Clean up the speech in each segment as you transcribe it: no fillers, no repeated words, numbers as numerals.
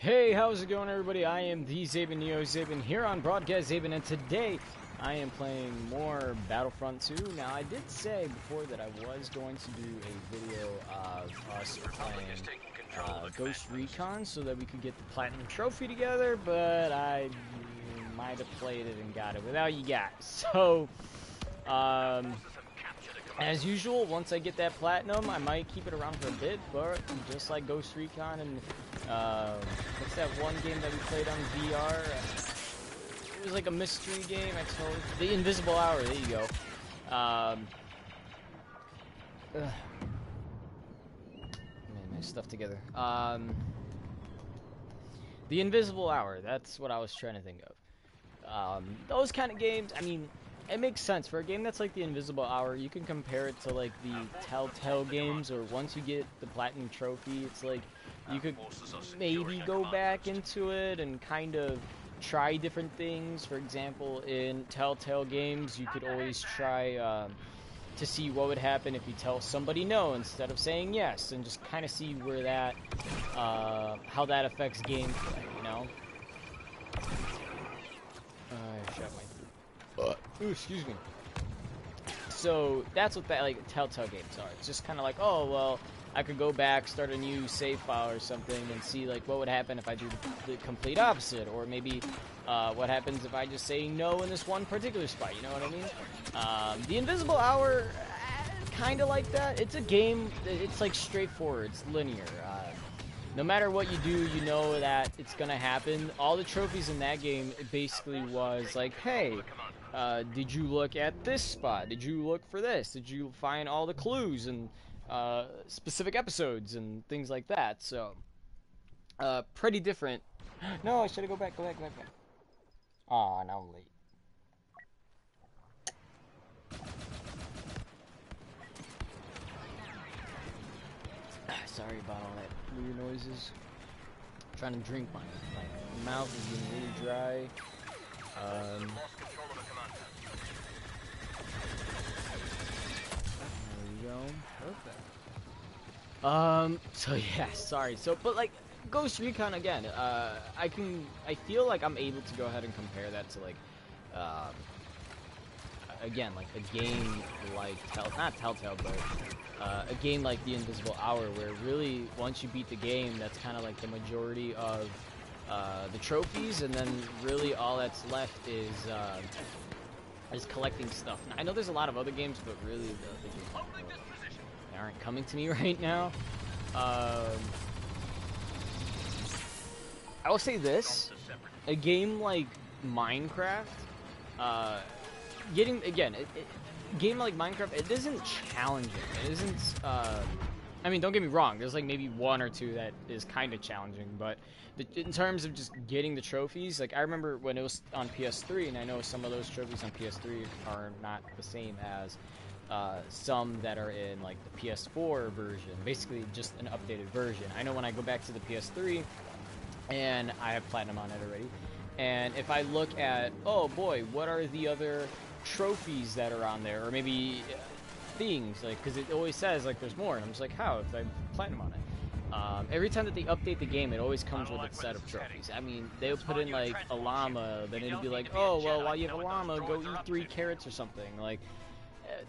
Hey, how's it going, everybody? I am the Zabin Zabin here on Broadcast Zabin, and today I am playing more Battlefront 2. Now, I did say before that I was going to do a video of us playing Ghost Recon so that we could get the Platinum Trophy together, but I might have played it and got it without you guys. So, as usual, once I get that Platinum, I might keep it around for a bit, but just like Ghost Recon and, what's that one game that we played on VR? It was like a mystery game, I told you. The Invisible Hour, there you go. Man, my stuff together. The Invisible Hour, that's what I was trying to think of. Those kind of games, I mean, it makes sense. For a game that's like the Invisible Hour, you can compare it to like the Telltale games, or once you get the Platinum Trophy, it's like you could maybe go back into it and kind of try different things. For example, in Telltale games, you could always try to see what would happen if you tell somebody no instead of saying yes, and just kind of see where that, how that affects gameplay, you know? I shot my... Ooh, excuse me. So that's what that like Telltale games are. It's just kind of like, oh well, I could go back, start a new save file or something, and see like what would happen if I do the complete opposite, or maybe what happens if I just say no in this one particular spot. You know what I mean? The Invisible Hour, kind of like that. It's a game. It's like straightforward. It's linear. No matter what you do, you know that it's gonna happen. All the trophies in that game, it basically was like, hey. Did you look at this spot? Did you look for this? Did you find all the clues and specific episodes and things like that? So, pretty different. No, I should have go back. Aw, now I'm late. Sorry about all that weird noises. I'm trying to drink, my mouth is getting really dry. There we go. Perfect. So yeah, sorry. So, but like, Ghost Recon again, I feel like I'm able to go ahead and compare that to like, again, like a game like, not Telltale, but, a game like The Invisible Hour, where really, once you beat the game, that's kind of like the majority of, the trophies, and then really all that's left is collecting stuff. Now, I know there's a lot of other games, but really they aren't coming to me right now. I will say this: a game like Minecraft, getting again, game like Minecraft, it isn't challenging. It isn't. I mean, don't get me wrong. There's like maybe one or two that is kind of challenging, but in terms of just getting the trophies, like I remember when it was on PS3, and I know some of those trophies on PS3 are not the same as some that are in like the PS4 version. Basically, just an updated version. I know when I go back to the PS3, and I have Platinum on it already, and if I look at, oh boy, what are the other trophies that are on there, or maybe things, like, because it always says like there's more, and I'm just like, how, if I Platinum on it? Every time that they update the game, it always comes with its set of trophies. I mean, they'll put in like a llama, then it'll be like, oh well, while you have a llama, go eat 3 carrots or something. Like,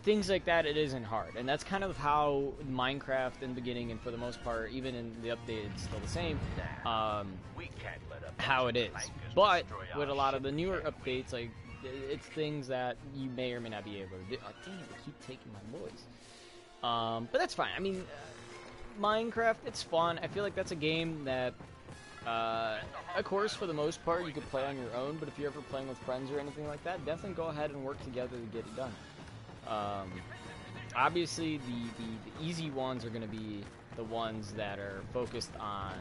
things like that, it isn't hard, and that's kind of how Minecraft in the beginning, and for the most part, even in the update, it's still the same. How it is, but with a lot of the newer updates, like, it's things that you may or may not be able to do. Oh, damn, they keep taking my boys. But that's fine. I mean, Minecraft, it's fun. I feel like that's a game that, of course, for the most part, you could play on your own, but if you're ever playing with friends or anything like that, definitely go ahead and work together to get it done. Obviously, the easy ones are going to be the ones that are focused on,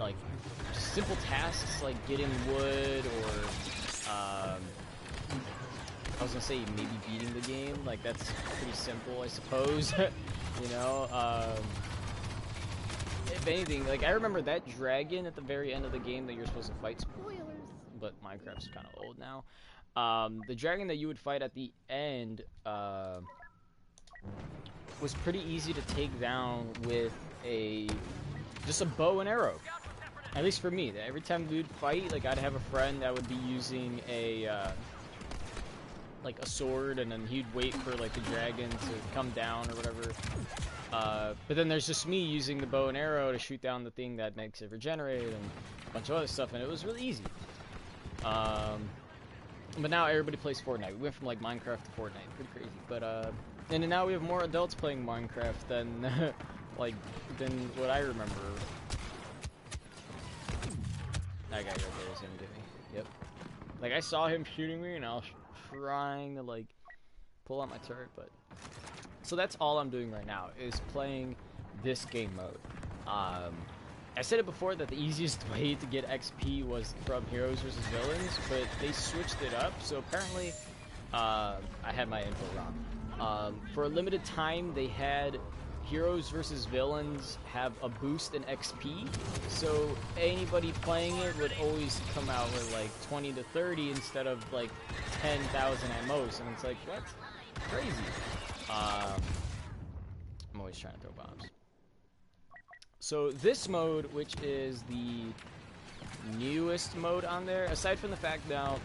like, simple tasks like getting wood, or, I was gonna say maybe beating the game. Like, that's pretty simple, I suppose. You know, if anything, like, I remember that dragon at the very end of the game that you're supposed to fight. Spoilers! But Minecraft's kind of old now. The dragon that you would fight at the end, was pretty easy to take down with a just a bow and arrow. At least for me, every time we would fight, like I'd have a friend that would be using a like a sword, and then he'd wait for like the dragon to come down or whatever. But then there's just me using the bow and arrow to shoot down the thing that makes it regenerate and a bunch of other stuff, and it was really easy. But now everybody plays Fortnite. We went from like Minecraft to Fortnite, pretty crazy. But and then now we have more adults playing Minecraft than than what I remember. That guy right there is gonna get me. Yep. Like I saw him shooting me, and I was trying to like pull out my turret, but so that's all I'm doing right now is playing this game mode. I said it before that the easiest way to get XP was from Heroes versus Villains, but they switched it up. So apparently, I had my info wrong. For a limited time, they had Heroes versus Villains have a boost in XP. So anybody playing it would always come out with like 20 to 30 instead of like 10,000 at most. And it's like, that's crazy. I'm always trying to throw bombs. So this mode, which is the newest mode on there, aside from the fact now,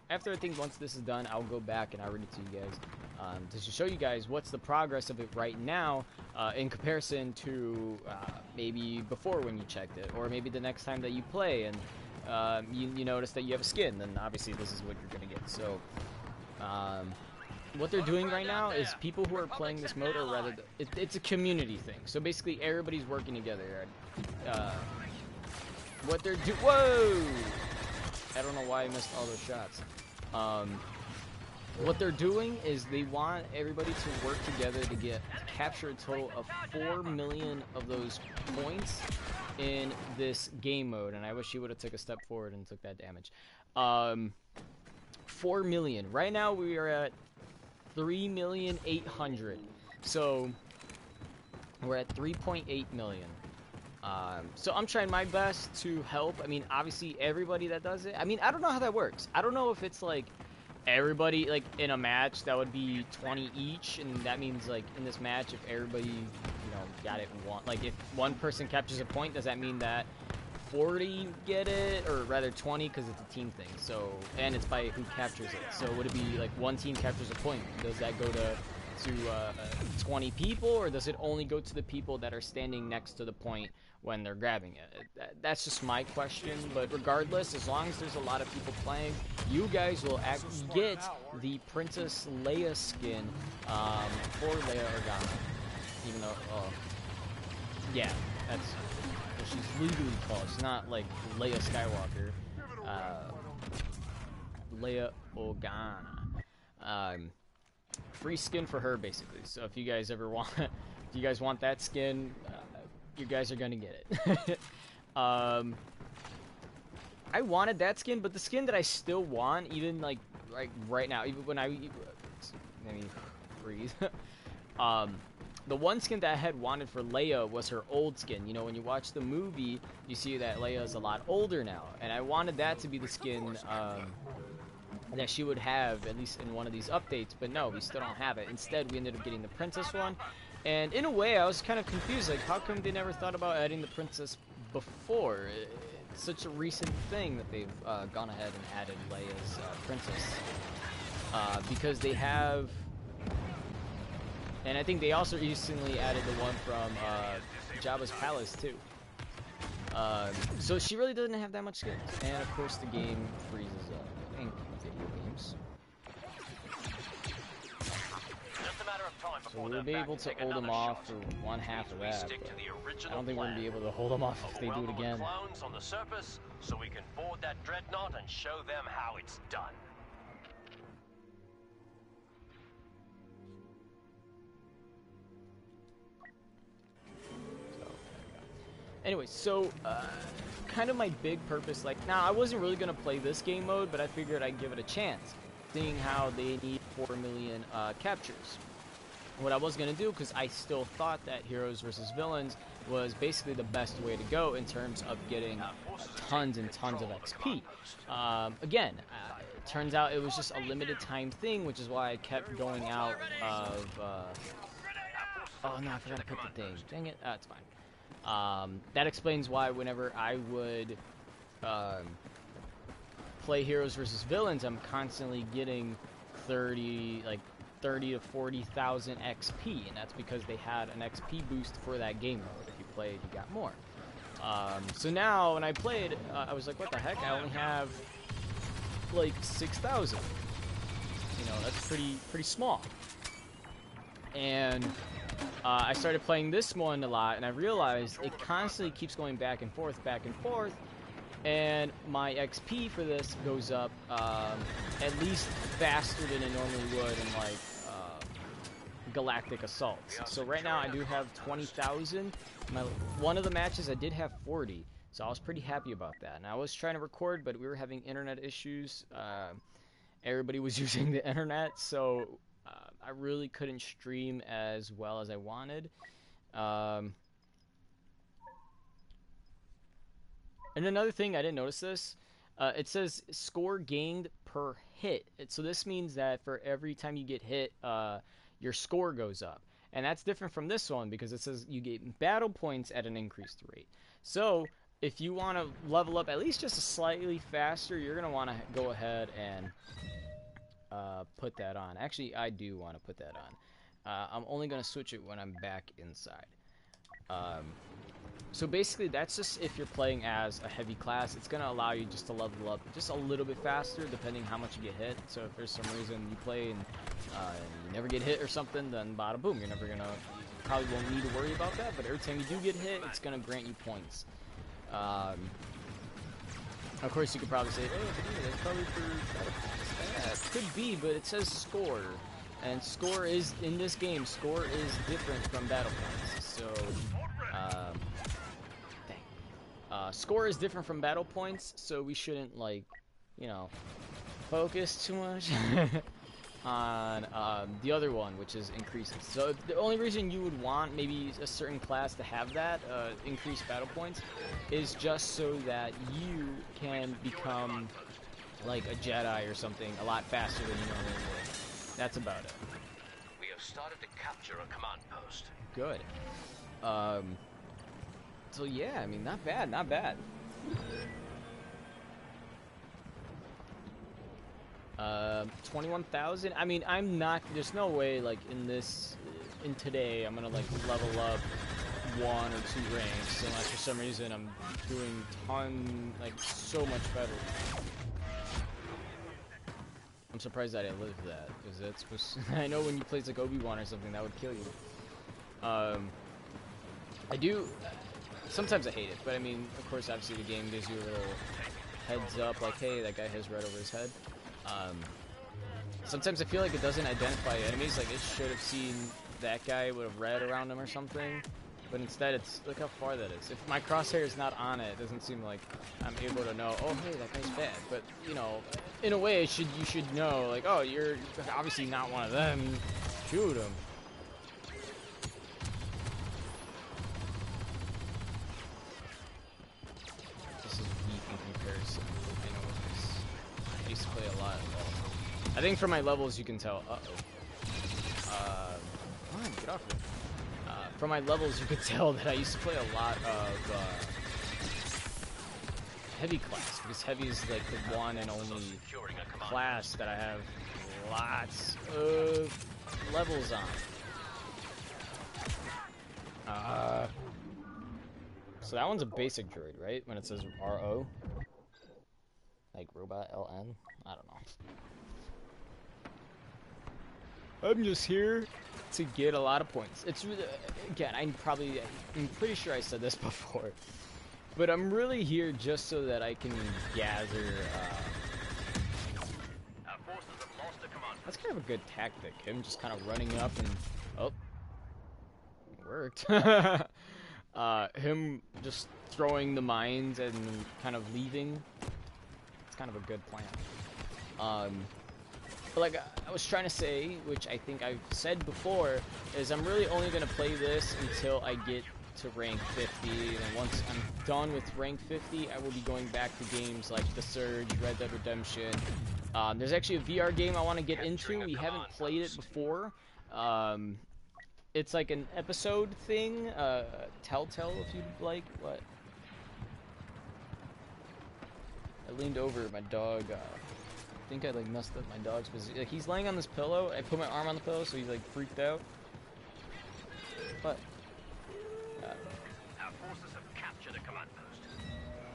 after I think once this is done, I'll go back and I'll read it to you guys to show you guys what's the progress of it right now in comparison to maybe before when you checked it, or maybe the next time that you play and you notice that you have a skin, then obviously this is what you're gonna get. So what they're doing right now is people who are playing this mode are rather it's a community thing. So basically everybody's working together. What they're whoa! I don't know why I missed all those shots. What they're doing is they want everybody to work together to capture a total of 4 million of those points in this game mode. And I wish he would have took a step forward and took that damage. 4 million. Right now we are at 3,800,000. So we're at 3.8 million. So I'm trying my best to help. I mean, obviously everybody that does it. I mean, I don't know how that works. I don't know if it's like everybody like in a match that would be 20 each, and that means like in this match if everybody got it like if one person captures a point, does that mean that 40 get it, or rather 20 because it's a team thing? So, and it's by who captures it. So would it be like one team captures a point? Does that go to 20 people, or does it only go to the people that are standing next to the point when they're grabbing it? That's just my question. But regardless, as long as there's a lot of people playing, you guys will get the Princess Leia skin for Leia Organa. Even though, yeah, that's what she's legally called. It's not like Leia Skywalker. Leia Organa. Free skin for her, basically. So if you guys ever want, if you guys want that skin, you guys are gonna get it. I wanted that skin, but the skin that I still want, even like right now, even when let me breathe. The one skin that I had wanted for Leia was her old skin. You know, when you watch the movie, you see that Leia is a lot older now, and I wanted that to be the skin that she would have, at least in one of these updates, but no, we still don't have it. Instead, we ended up getting the princess one, and in a way, I was kind of confused, like, how come they never thought about adding the princess before? It's such a recent thing that they've gone ahead and added Leia's princess, because they have, and I think they also recently added the one from Jabba's palace, too. So she really doesn't have that much skins, and of course the game freezes up. In video games. So we'll be able to hold them off for one half of that, but I don't think we're going to be able to hold them off if they do it again. On the surface, so we can board that dreadnought and show them how it's done. Anyway, so kind of my big purpose, like, now I wasn't really going to play this game mode, but I figured I'd give it a chance, seeing how they need 4 million captures. What I was going to do, because I still thought that Heroes versus Villains was basically the best way to go in terms of getting tons and tons of XP. Again, it turns out it was just a limited time thing, which is why I kept going out of... oh no, I forgot to put the thing. Dang it. It's fine. That explains why whenever I would play heroes versus villains, I'm constantly getting 30 to 40,000 XP, and that's because they had an XP boost for that game mode. If you played, you got more. So now when I played, I was like, what the heck? I only have like 6,000. You know, that's pretty small. And I started playing this one a lot, and I realized it constantly keeps going back and forth, and my XP for this goes up at least faster than it normally would in like Galactic Assaults. So right now I do have 20,000. One of the matches I did have 40, so I was pretty happy about that. And I was trying to record, but we were having internet issues. Everybody was using the internet, so I really couldn't stream as well as I wanted. And another thing, I didn't notice this. It says score gained per hit. So this means that for every time you get hit, your score goes up. And that's different from this one because it says you get battle points at an increased rate. So if you want to level up at least just slightly faster, you're going to want to go ahead and put that on. Actually, I do want to put that on. I'm only going to switch it when I'm back inside. So basically, that's just if you're playing as a heavy class, it's going to allow you just to level up just a little bit faster depending how much you get hit. So if there's some reason you play and you never get hit or something, then bada boom, you're never going to, probably won't need to worry about that, but every time you do get hit, it's going to grant you points. Of course, you could probably say, oh, that's probably for battle points. Yeah, it could be, but it says score. And score is, in this game, score is different from battle points. So, score is different from battle points, so we shouldn't, like, you know, focus too much on the other one, which is increases. So the only reason you would want maybe a certain class to have that, increased battle points, is just so that you can become, like, a Jedi or something a lot faster than you normally would. That's about it. We have started to capture a command post. Good. So yeah, I mean, not bad, not bad. 21,000. I mean, I'm not. There's no way, like, in today, I'm gonna like level up 1 or 2 ranks unless for some reason I'm doing so much better. I'm surprised I didn't live that, because that's supposed. I know when you play like Obi-Wan or something, that would kill you. I do. Sometimes I hate it, but I mean, of course, obviously the game gives you a little heads up, like, hey, that guy has red over his head. Sometimes I feel like it doesn't identify enemies, like it should have seen that guy with a red around him or something, but instead it's, look how far that is. If my crosshair is not on it, it doesn't seem like I'm able to know, oh, hey, that guy's bad. But, you know, in a way, you should know, like, oh, you're obviously not one of them. Shoot him. I used to play a lot. I think from my levels you can tell. Come on, get off of it. From my levels you could tell that I used to play a lot of heavy class, because heavy is like the one and only class that I have lots of levels on. So that one's a basic droid, right? When it says RO. Like robot LN? I don't know. I'm just here to get a lot of points. It's really, again, I'm pretty sure I said this before, but I'm really here just so that I can gather. That's kind of a good tactic. Him just kind of running up and it worked. Him just throwing the mines and kind of leaving. Kind of a good plan. But like I was trying to say, which I think I've said before, is I'm really only going to play this until I get to rank 50, and once I'm done with rank 50, I will be going back to games like The Surge, Red Dead Redemption. There's actually a VR game I want to get into. We haven't played it before. It's like an episode thing. Telltale, if you'd like. What? I leaned over. My dog. I think I like messed up my dog's position. Like he's laying on this pillow. I put my arm on the pillow, so he's like freaked out. What? Our forces have captured a command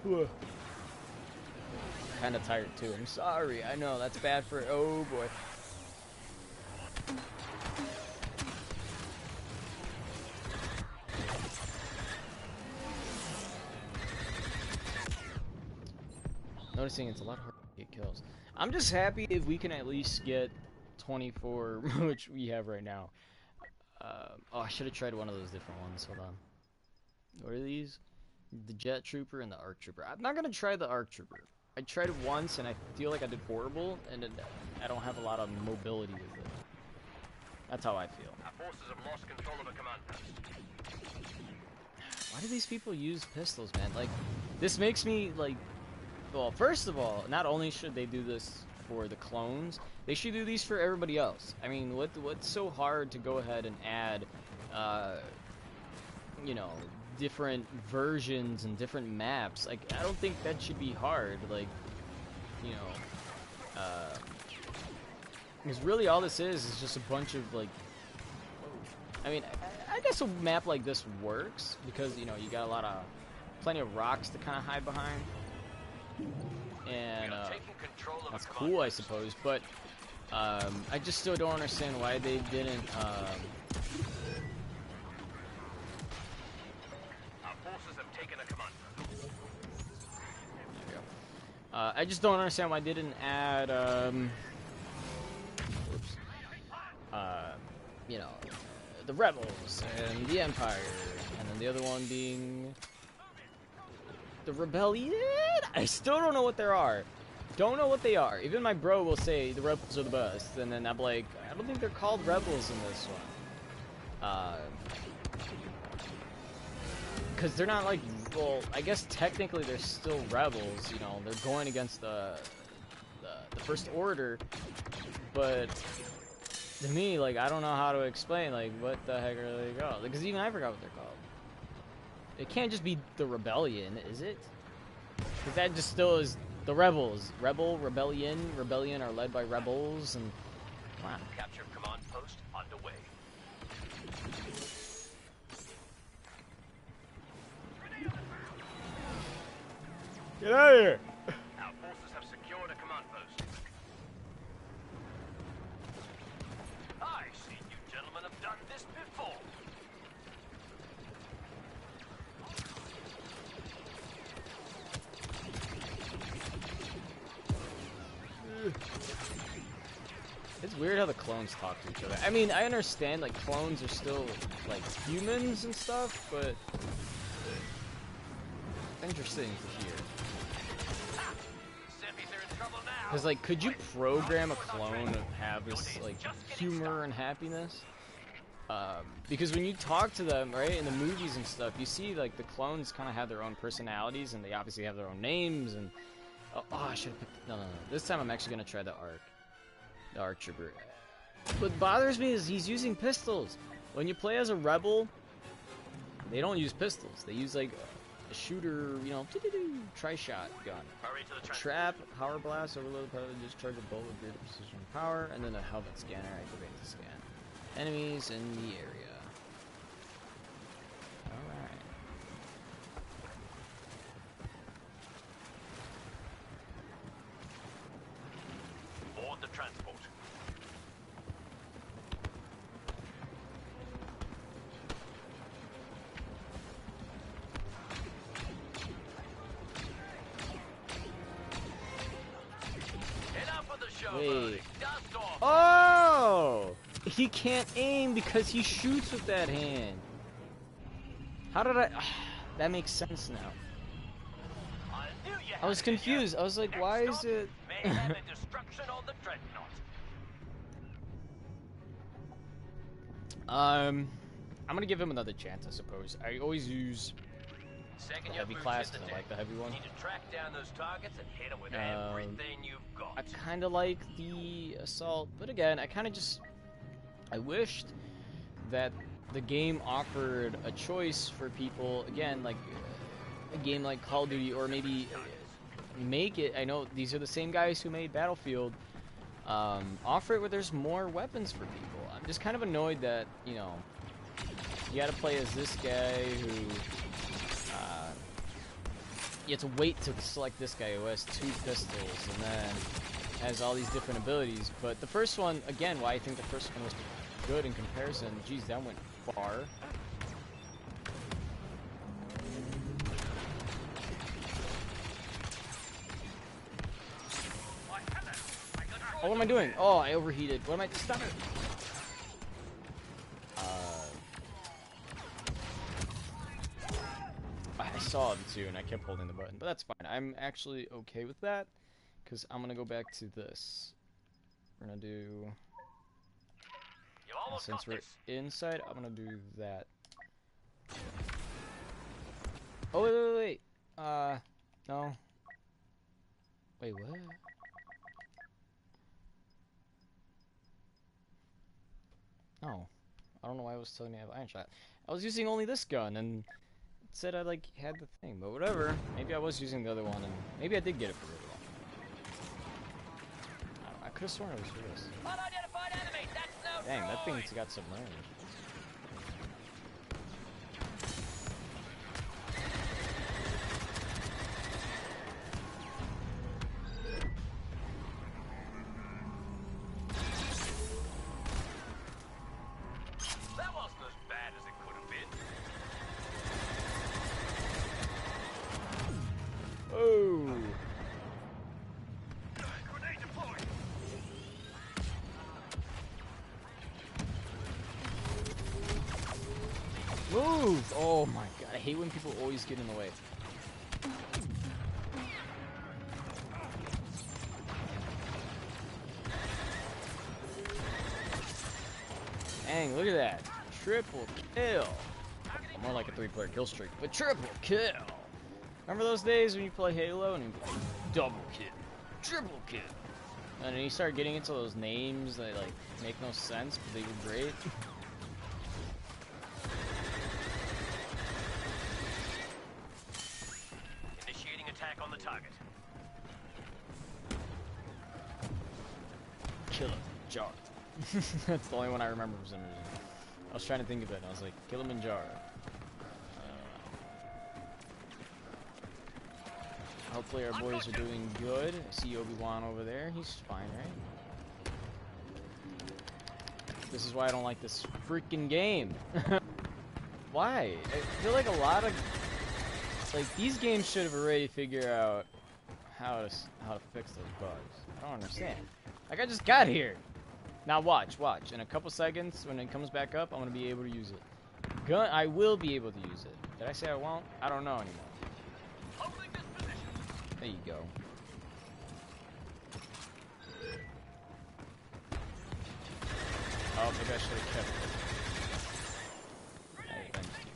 post. Kind of tired too. I'm sorry. I know that's bad for. Oh boy. Noticing it's a lot harder to get kills. I'm just happy if we can at least get 24, which we have right now. Oh, I should have tried one of those different ones. Hold on. What are these? The Jet Trooper and the Arc Trooper. I'm not gonna try the Arc Trooper. I tried it once and I feel like I did horrible, and I don't have a lot of mobility with it. That's how I feel. Our forces have lost control of a command post. Why do these people use pistols, man? Like, this makes me like. Well, first of all, not only should they do this for the clones, they should do these for everybody else. I mean, what's so hard to go ahead and add, you know, different versions and different maps? Like, I don't think that should be hard. Like, you know, because really all this is just a bunch of like. I mean, I guess a map like this works because you know you got plenty of rocks to kind of hide behind. And that's cool, I suppose, but I just still don't understand why they didn't. Our forces have taken a command post. There we go. I just don't understand why they didn't add, you know, the Rebels and the Empire, and then the other one being the Rebellion. I still don't know what they are. Don't know what they are. Even my bro will say the Rebels are the best, and then I'm like, I don't think they're called Rebels in this one. Because they're not like, well, I guess technically they're still rebels. You know, they're going against the First Order, but to me, like, I don't know how to explain, like, what the heck are they called? Because even I forgot what they're called. It can't just be the Rebellion, is it? Because that just still is the Rebels. Rebellion are led by rebels, and wow. Capture command post underway. Get out of here! Our forces have secured a command post. I see you gentlemen have done this before. It's weird how the clones talk to each other. I mean, I understand, like, clones are still, like, humans and stuff, but interesting to hear. Because, like, could you program a clone to have this, like, humor and happiness? Because when you talk to them, right, in the movies and stuff, you see, like, the clones kind of have their own personalities, and they obviously have their own names, and oh, I should have picked... No. This time I'm actually going to try the Arc Trooper. What bothers me is he's using pistols. When you play as a rebel, they don't use pistols. They use, like, a shooter, you know, tri-shot gun. Trap, power blast, overload, power, discharge a bolt with greater precision and power, and then a helmet scanner activate to scan enemies in the area. Alright. Board the transport. Wait. Oh! He can't aim because he shoots with that hand. How did I... that makes sense now. I was confused. I was like, why is it... I'm gonna give him another chance, I suppose. I always use the heavy class because I like the heavy one. I kind of like the assault, but again, I kind of just... I wished that the game offered a choice for people, again, like a game like Call of Duty, or maybe make it, I know these are the same guys who made Battlefield, offer it where there's more weapons for people. I'm just kind of annoyed that, you know, you gotta play as this guy who, you have to wait to select this guy who has 2 pistols and then has all these different abilities. But the first one, again, why I think the first one was good in comparison, geez, that went far. Oh, what am I doing? Oh, I overheated. What am I? Stop it! I saw him too, and I kept holding the button, but that's fine. I'm actually okay with that, because I'm gonna go back to this. We're gonna do... since we're inside, I'm gonna do that. Oh, wait. No. Wait, what? No. I don't know why it was telling me I have iron shot. I was using only this gun, and it said I, like, had the thing, but whatever. Maybe I was using the other one, and maybe I did get it for really long. I could have sworn it was for this. Unidentified enemy, that's no Dang, that droid. thing's got some range. That wasn't as bad as it could have been. Oh! Grenade deployed. Move! Oh my god, I hate when people always get in the way. Dang, look at that. Triple kill. More like a 3-player kill streak, but triple kill. Remember those days when you play Halo and you'd be like, double kill, triple kill. And then you start getting into those names that like make no sense, but they were great. Initiating attack on the target. Killer Jar. That's the only one I remember for some reason. I was trying to think of it, and I was like, Kilimanjaro. Hopefully our boys are doing good. I see Obi-Wan over there. He's fine, right? This is why I don't like this freaking game. Why? I feel like a lot of... like, these games should have already figured out how to fix those bugs. I don't understand. Like, I just got here. Now watch. In a couple seconds, when it comes back up, I'm gonna be able to use it. Gun, I will be able to use it. Did I say I won't? I don't know anymore. Holding this position. There you go. Oh, maybe I should have kept it. I avenged you.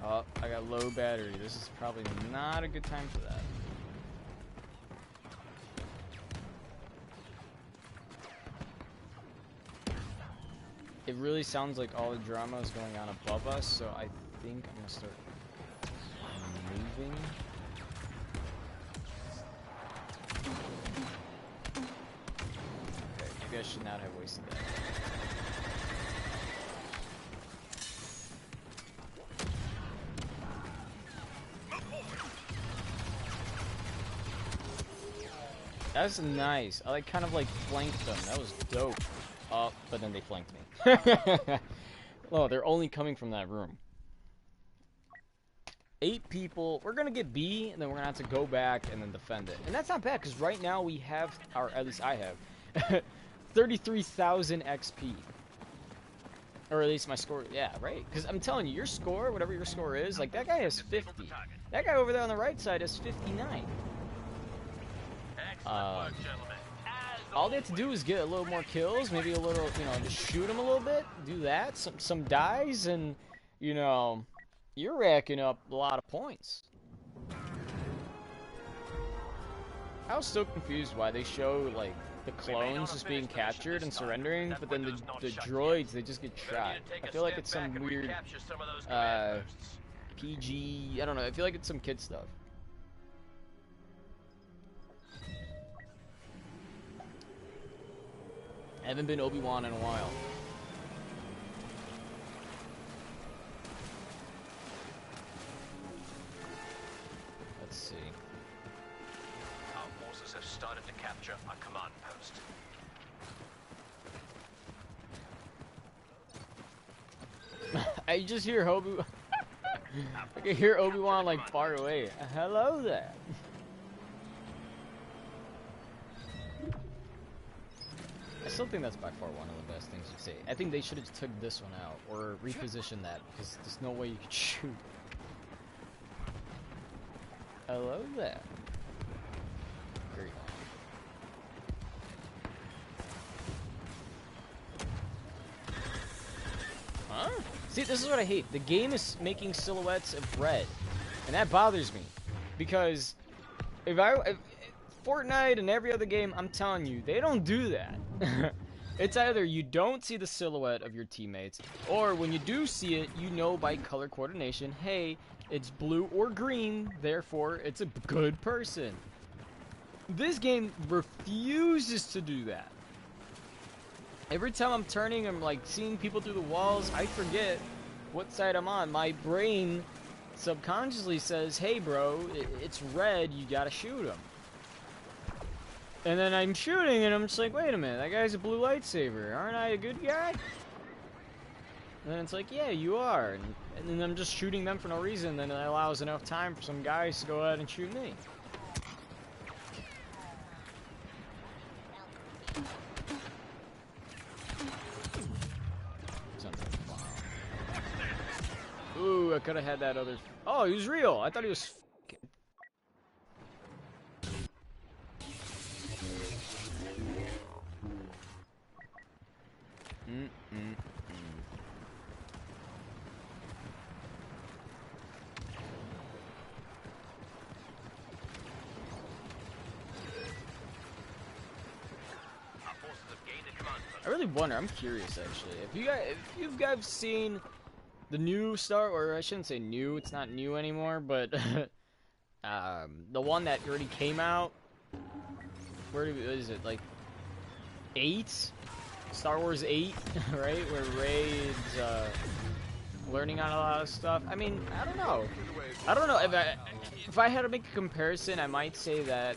Oh, I got low battery. This is probably not a good time for that. It really sounds like all the drama is going on above us, so I think I'm gonna start moving. Okay, maybe I should not have wasted that. That's nice. I like kind of like flanked them. That was dope. But then they flanked me. Oh, they're only coming from that room. 8 people. We're gonna get B, and then we're gonna have to go back and then defend it. And that's not bad, because right now we have, or at least I have, 33,000 XP. Or at least my score, yeah, right? Because I'm telling you, your score, whatever your score is, like that guy has 50. That guy over there on the right side has 59. Excellent work, gentlemen. All they have to do is get a little more kills, maybe a little, you know, just shoot them a little bit, do that, some dies, and, you know, you're racking up a lot of points. I was still confused why they show, like, the clones just being captured and surrendering, but then the droids, they just get shot. I feel like it's some weird PG, I don't know, I feel like it's some kid stuff. I haven't been Obi-Wan in a while. Let's see. Our forces have started to capture a command post. I just hear Obi. I can hear Obi-Wan like far away. Hello there. I still think that's by far one of the best things you say. I think they should have took this one out or repositioned that because there's no way you could shoot. Hello there. Great. Huh? See, this is what I hate. The game is making silhouettes of red, and that bothers me because if Fortnite and every other game, I'm telling you, they don't do that. It's either you don't see the silhouette of your teammates, or when you do see it, you know by color coordination, hey, it's blue or green, therefore it's a good person. This game refuses to do that. Every time I'm turning, I'm like seeing people through the walls, I forget what side I'm on. My brain subconsciously says, hey bro, it's red, you gotta shoot him. And then I'm shooting, and I'm just like, wait a minute, that guy's a blue lightsaber. Aren't I a good guy? And then it's like, yeah, you are. And then I'm just shooting them for no reason, then that allows enough time for some guys to go ahead and shoot me. Ooh, I could have had that other... Oh, he was real! I thought he was... I really wonder, I'm curious actually, if you guys seen the new or I shouldn't say new, it's not new anymore, but the one that already came out, what is it, like 8? Star Wars 8, right? Where Rey is learning on a lot of stuff. I mean, I don't know. If I had to make a comparison, I might say that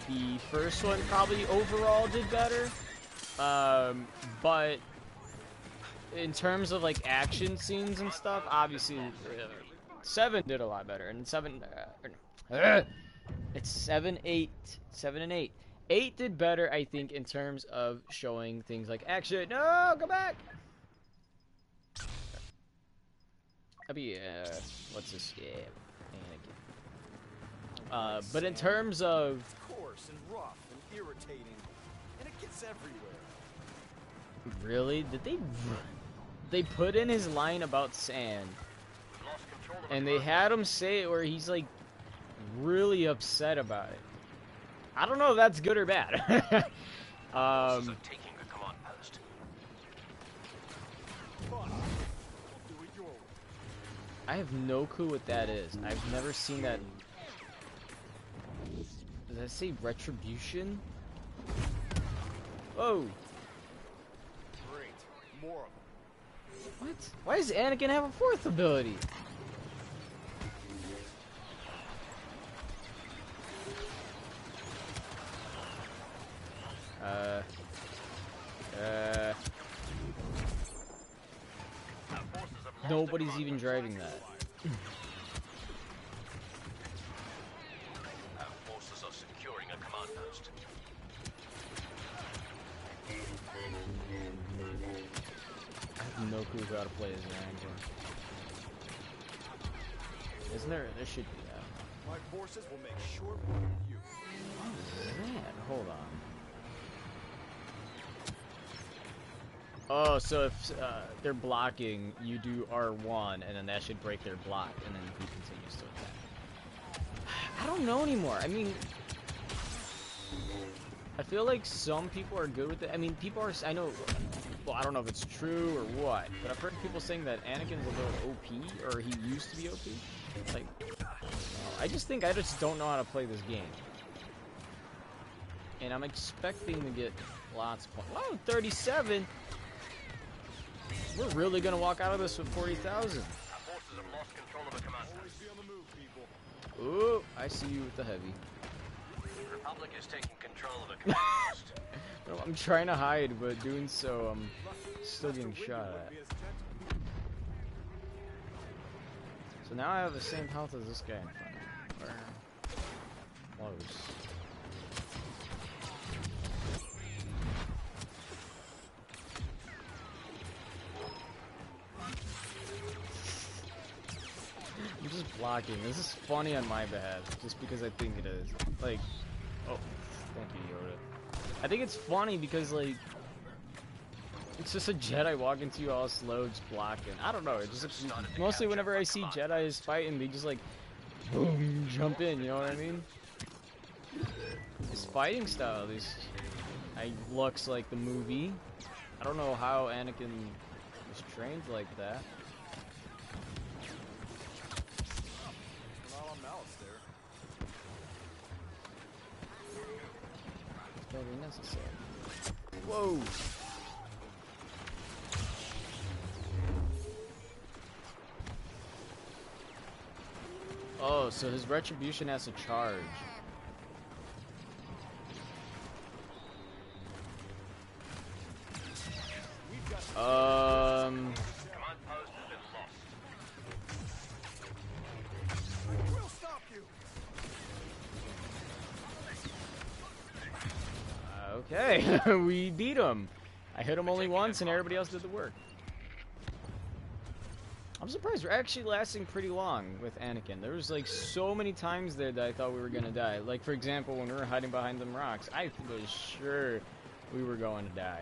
the first one probably overall did better. But in terms of like action scenes and stuff, obviously 7 did a lot better. And 7, it's 7, 8, 7 and 8. 8 did better, I think, in terms of showing things like action. No, go back. That'd be what's this? Yeah, Anakin. But in terms of coarse and rough and irritating, and it gets everywhere. Really? Did they put in his line about sand, and they had him say it where he's like really upset about it. I don't know if that's good or bad. Taking the command post. I have no clue what that is. I've never seen that. Does that say retribution? Whoa. Great. More of them. What? Why does Anakin have a 4th ability? Nobody's even driving that. Our forces are securing a command post. I have no clue how to play as an Anakin. Isn't there? There should be that. My forces will make short work of you. Man, hold on. Oh, so if they're blocking, you do R1, and then that should break their block, and then he continues to attack. I don't know anymore. I mean, I feel like some people are good with it. I mean, people are. I know. Well, I don't know if it's true or what, but I've heard people saying that Anakin's a little OP, or he used to be OP. Like, I just think I just don't know how to play this game, and I'm expecting to get lots of points. Wow, 37. We're really gonna walk out of this with 40,000. Our forces have lost control of the command Always post. be on the move, people. Ooh, I see you with the heavy. The Republic is taking control of the command post. No, I'm trying to hide, but doing so, I'm still getting Master shot Windu at. would be as gentle. So now I have the same health as this guy in front of me. Close. I'm just blocking. This is funny on my behalf, just because I think it is. Like, oh, thank you, Yoda. I think it's funny because, like, it's just a Jedi walking to you all slow, just blocking. I don't know. It just mostly whenever I see Jedis fighting, they just like boom, jump in. You know what I mean? His fighting style, looks like the movie. I don't know how Anakin was trained like that. Not on malice there. It's very necessary. Whoa! Oh, so his retribution has to charge. Command post has been lost. We'll stop you. Okay, we beat him. I hit him only once and everybody else did the work. I'm surprised we're actually lasting pretty long with Anakin. There was like so many times there that I thought we were gonna die. Like for example, when we were hiding behind them rocks, I was sure we were going to die.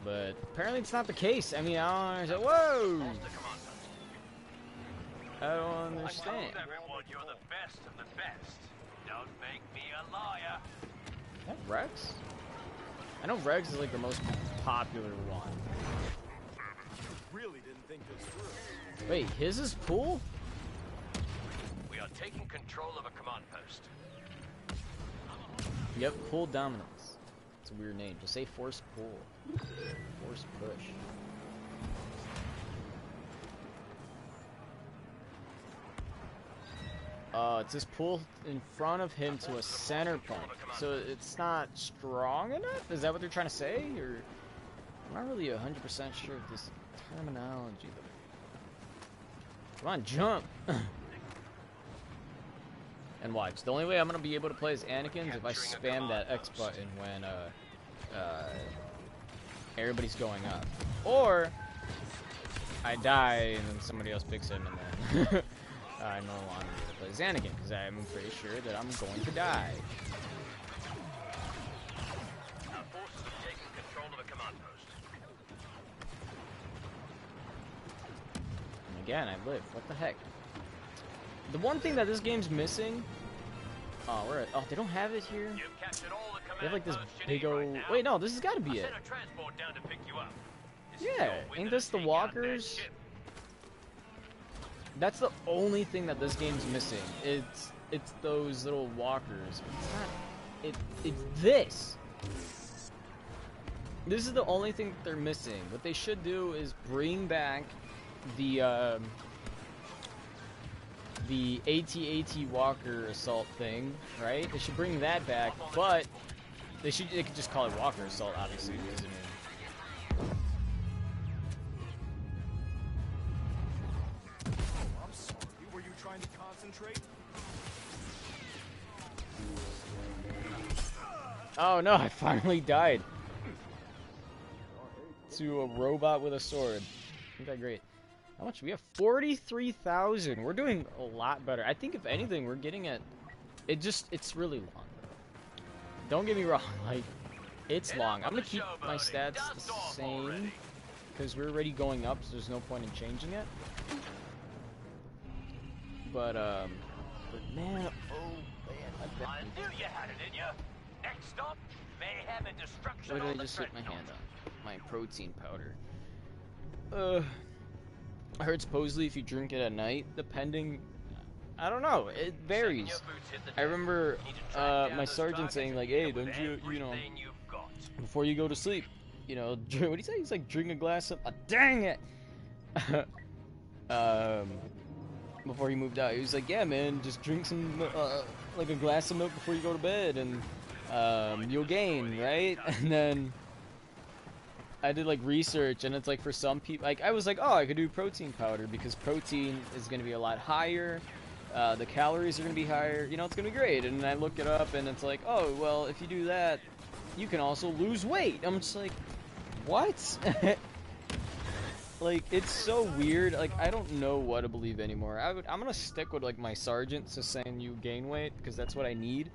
But apparently it's not the case. I mean, I don't understand. Whoa! Lost the command post. I don't I understand. told everyone you're the best of the best. Don't make me a liar. Is that Rex? I know Rex is like the most popular one. Really didn't think this through. Wait, his is pool? We are taking control of a command post. Yep, pool dominance. It's a weird name. Just say force pull. Force push. It's just pull in front of him to a center point. So it's not strong enough? Is that what they're trying to say? Or I'm not really 100% sure of this terminology. Come on, jump! And watch. The only way I'm gonna be able to play as Anakin is if I spam that X button when everybody's going up, or I die and then somebody else picks him, and then I no longer get to play as Anakin because I'm pretty sure that I'm going to die. Our forces have taken control of a command post. And again, I live. What the heck? The one thing that this game's missing. Oh, oh, they don't have it here. You've captured all the command They have like this posts you big need old. right now. Wait, no, this has got to I be it. sent a transport down to pick you up. This is Yeah, your window ain't this to the take out that walkers? ship. That's the only thing that this game's missing. It's those little walkers. It's not. It's this. This is the only thing that they're missing. What they should do is bring back the AT-AT Walker assault thing, right? They should bring that back, but they could just call it Walker Assault, obviously, because I mean, I'm sorry. Were you trying to concentrate? oh no, I finally died to a robot with a sword. Isn't that great? How much? We have 43,000. We're doing a lot better. I think if anything, we're getting at it's really long. Don't get me wrong, like it's long. I'm gonna keep my stats the same because we're already going up, so there's no point in changing it. But man, oh man, I knew you had it in you. Next stop, mayhem and destruction What did on I the just hit my dreadnought. hand on? My protein powder. I heard supposedly if you drink it at night, depending, I don't know, it varies. Second your boots hit the I deck, remember you need to track down my those sergeant targets saying and like, hit hey, 'em with don't you know, everything you've got. before you go to sleep, you know, what did he say? He's like, drink a glass of, dang it! um, before he moved out, he was like, yeah, man, just drink some, like a glass of milk before you go to bed, and you'll gain, right? And then I did like research, and it's like for some people, like I was like, oh, I could do protein powder because protein is going to be a lot higher. The calories are going to be higher. You know, it's going to be great. And I look it up, and it's like, oh, well, if you do that, you can also lose weight. I'm just like, what? Like, it's so weird. Like, I don't know what to believe anymore. I'm going to stick with like my sergeant just saying you gain weight because that's what I need.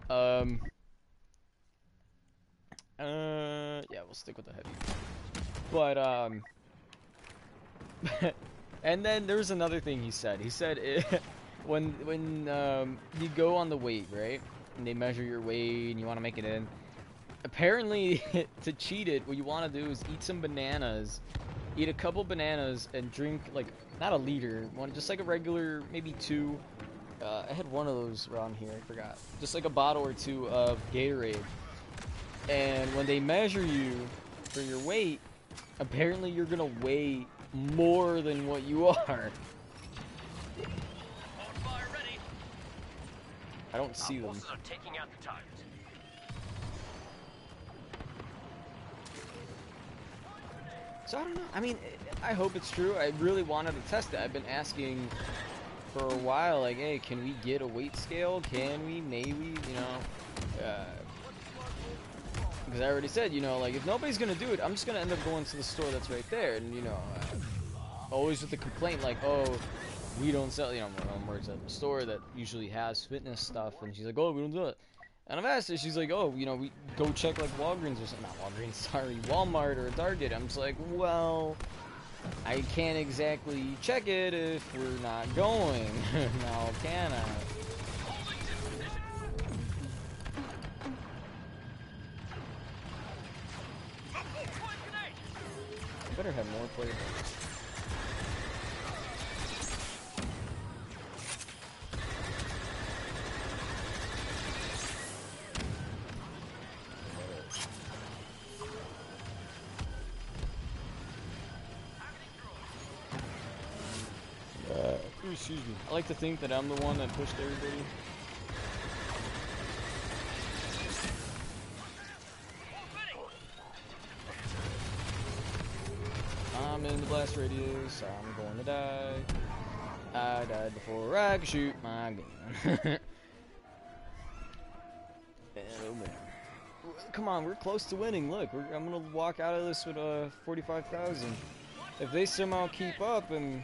Yeah, we'll stick with the heavy. But, and then there was another thing he said. He said when you go on the weight, right? And they measure your weight and you want to make it in. Apparently, to cheat it, what you want to do is eat some bananas, eat a couple bananas, and drink, like, not a liter, one, just like a regular, maybe two. I had one of those around here, I forgot. Just like a bottle or two of Gatorade. And when they measure you for your weight, apparently you're gonna weigh more than what you are. I don't see them. Forces are taking out the target. So I don't know. I mean, I hope it's true. I really wanted to test it. I've been asking for a while, like, hey, can we get a weight scale? Can we? Maybe, you know. Because I already said, you know, like, if nobody's gonna do it, I'm just gonna end up going to the store that's right there, and, you know, always with the complaint, like, oh, we don't sell, you know, my words at the store that usually has fitness stuff, and she's like, oh, we don't do it. And I've asked her, she's like, oh, you know, we go check, like, Walgreens or something, not Walgreens, sorry, Walmart or Target. I'm just like, well, I can't exactly check it if we're not going. Now, can I? Better have more players. Excuse me. I like to think that I'm the one that pushed everybody. I'm in the blast radius. I'm going to die. I died before I could shoot my gun. Oh man. Come on, we're close to winning. Look, I'm gonna walk out of this with 45,000. If they somehow keep up and.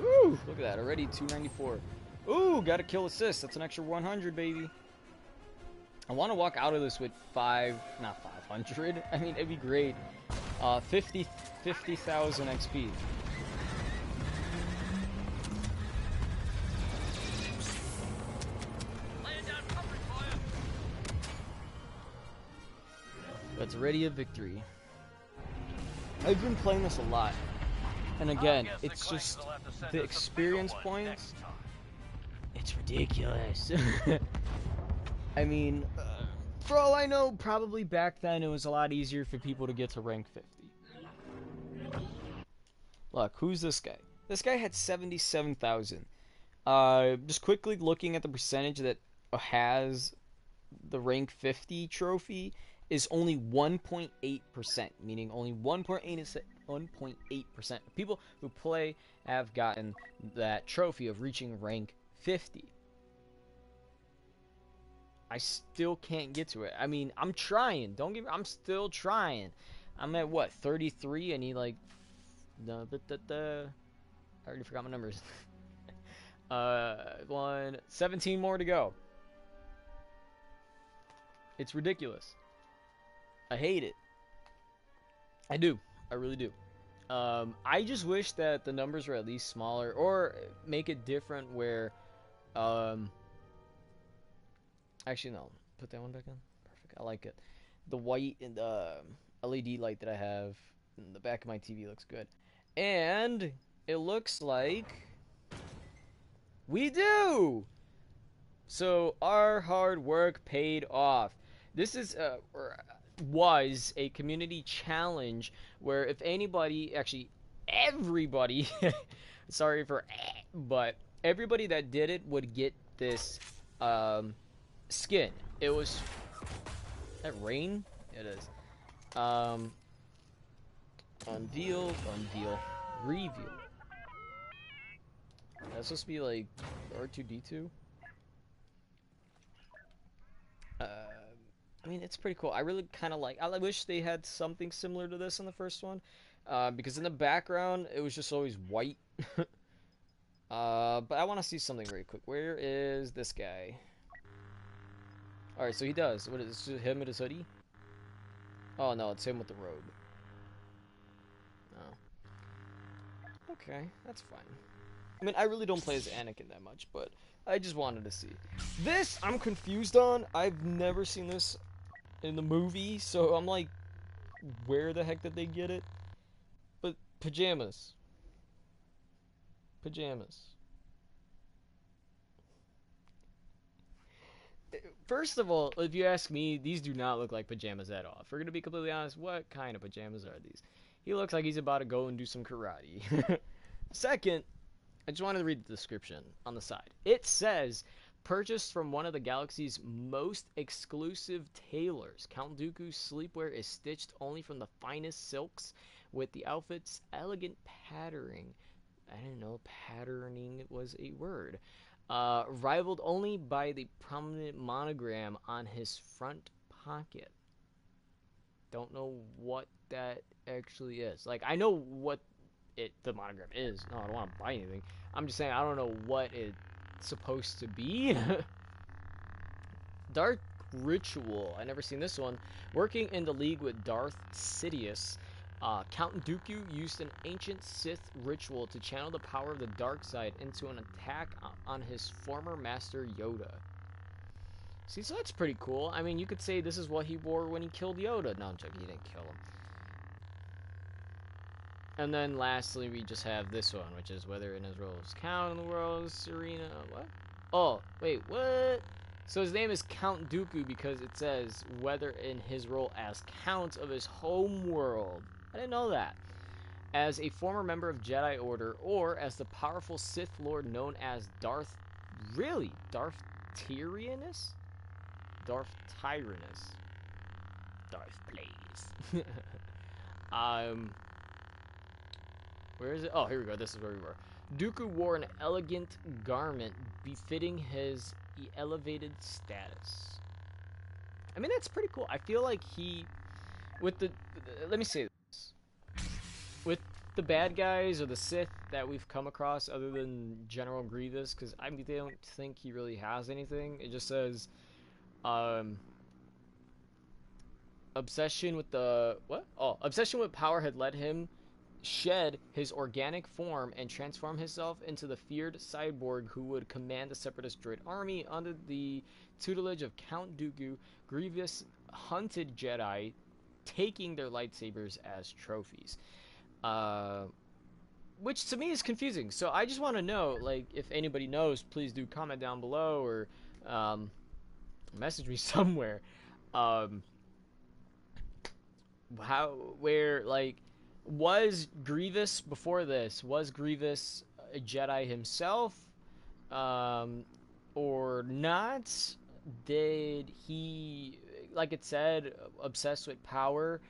Woo! Look at that, already 294. Ooh, got a kill assist. That's an extra 100, baby. I want to walk out of this with not 500. I mean, it'd be great. 50,000 XP. That's already a victory. I've been playing this a lot. And again, it's just the experience points. It's ridiculous. I mean, for all I know, probably back then it was a lot easier for people to get to rank 50. Look, who's this guy? This guy had 77,000. Just quickly looking at the percentage that has the rank 50 trophy is only 1.8%, meaning only 1.8% of people who play have gotten that trophy of reaching rank 50. I still can't get to it. I mean, I'm trying. I'm still trying. I'm at what, 33? I need like I already forgot my numbers. 17 more to go. It's ridiculous. I hate it. I do. I really do. I just wish that the numbers were at least smaller, or make it different where Actually, no. Put that one back in. Perfect. I like it. The white and LED light that I have in the back of my TV looks good. And it looks like we do! So our hard work paid off. This is or was a community challenge where if anybody, actually everybody, sorry for, but everybody that did it would get this skin. It was that rain. It is. Um, reveal. That's supposed to be like R2D2. Uh, I mean, it's pretty cool. I really kind of like. I wish they had something similar to this in the first one, because in the background it was just always white. But I want to see something very quick. Where is this guy? All right, so he does. What is this? Him with his hoodie? Oh no, it's him with the robe. Oh, okay, that's fine. I mean, I really don't play as Anakin that much, but I just wanted to see. This I'm confused on. I've never seen this in the movie, so I'm like, where the heck did they get it? But pajamas. Pajamas. First of all, if you ask me, these do not look like pajamas at all. If we're gonna be completely honest, what kind of pajamas are these? He looks like he's about to go and do some karate. Second, I just wanted to read the description on the side. It says, purchased from one of the galaxy's most exclusive tailors. Count Dooku's sleepwear is stitched only from the finest silks, with the outfit's elegant patterning. I didn't know patterning was a word. Rivaled only by the prominent monogram on his front pocket. Don't know what that actually is. Like, I know what the monogram is. No, I don't want to buy anything. I'm just saying I don't know what it's supposed to be. Dark Ritual. I never seen this one. Working in the league with Darth Sidious, Count Dooku used an ancient Sith ritual to channel the power of the dark side into an attack on his former master Yoda. See, so that's pretty cool. I mean, you could say this is what he wore when he killed Yoda. No, I'm joking. He didn't kill him. And then lastly, we just have this one, which is whether in his role as Count in the world, Serena. What? Oh, wait, what? So his name is Count Dooku because it says whether in his role as Count of his home world. I didn't know that. As a former member of Jedi Order, or as the powerful Sith Lord known as Darth. Really? Darth Tyrannus? Darth Tyrannus. Darth Plays. Where is it? Oh, here we go. This is where we were. Dooku wore an elegant garment befitting his elevated status. I mean, that's pretty cool. I feel like he, with the, let me say this. With the bad guys or the Sith that we've come across, other than General Grievous, because I don't think he really has anything. It just says, obsession with the, what? Oh, obsession with power had led him shed his organic form and transform himself into the feared cyborg who would command the separatist droid army. Under the tutelage of Count Dooku, Grievous hunted Jedi, taking their lightsabers as trophies. Which to me is confusing. So I just want to know, like, if anybody knows, please do comment down below or message me somewhere. Was Grievous before this? Was Grievous a Jedi himself, or not? Did he, like it said, obsessed with power?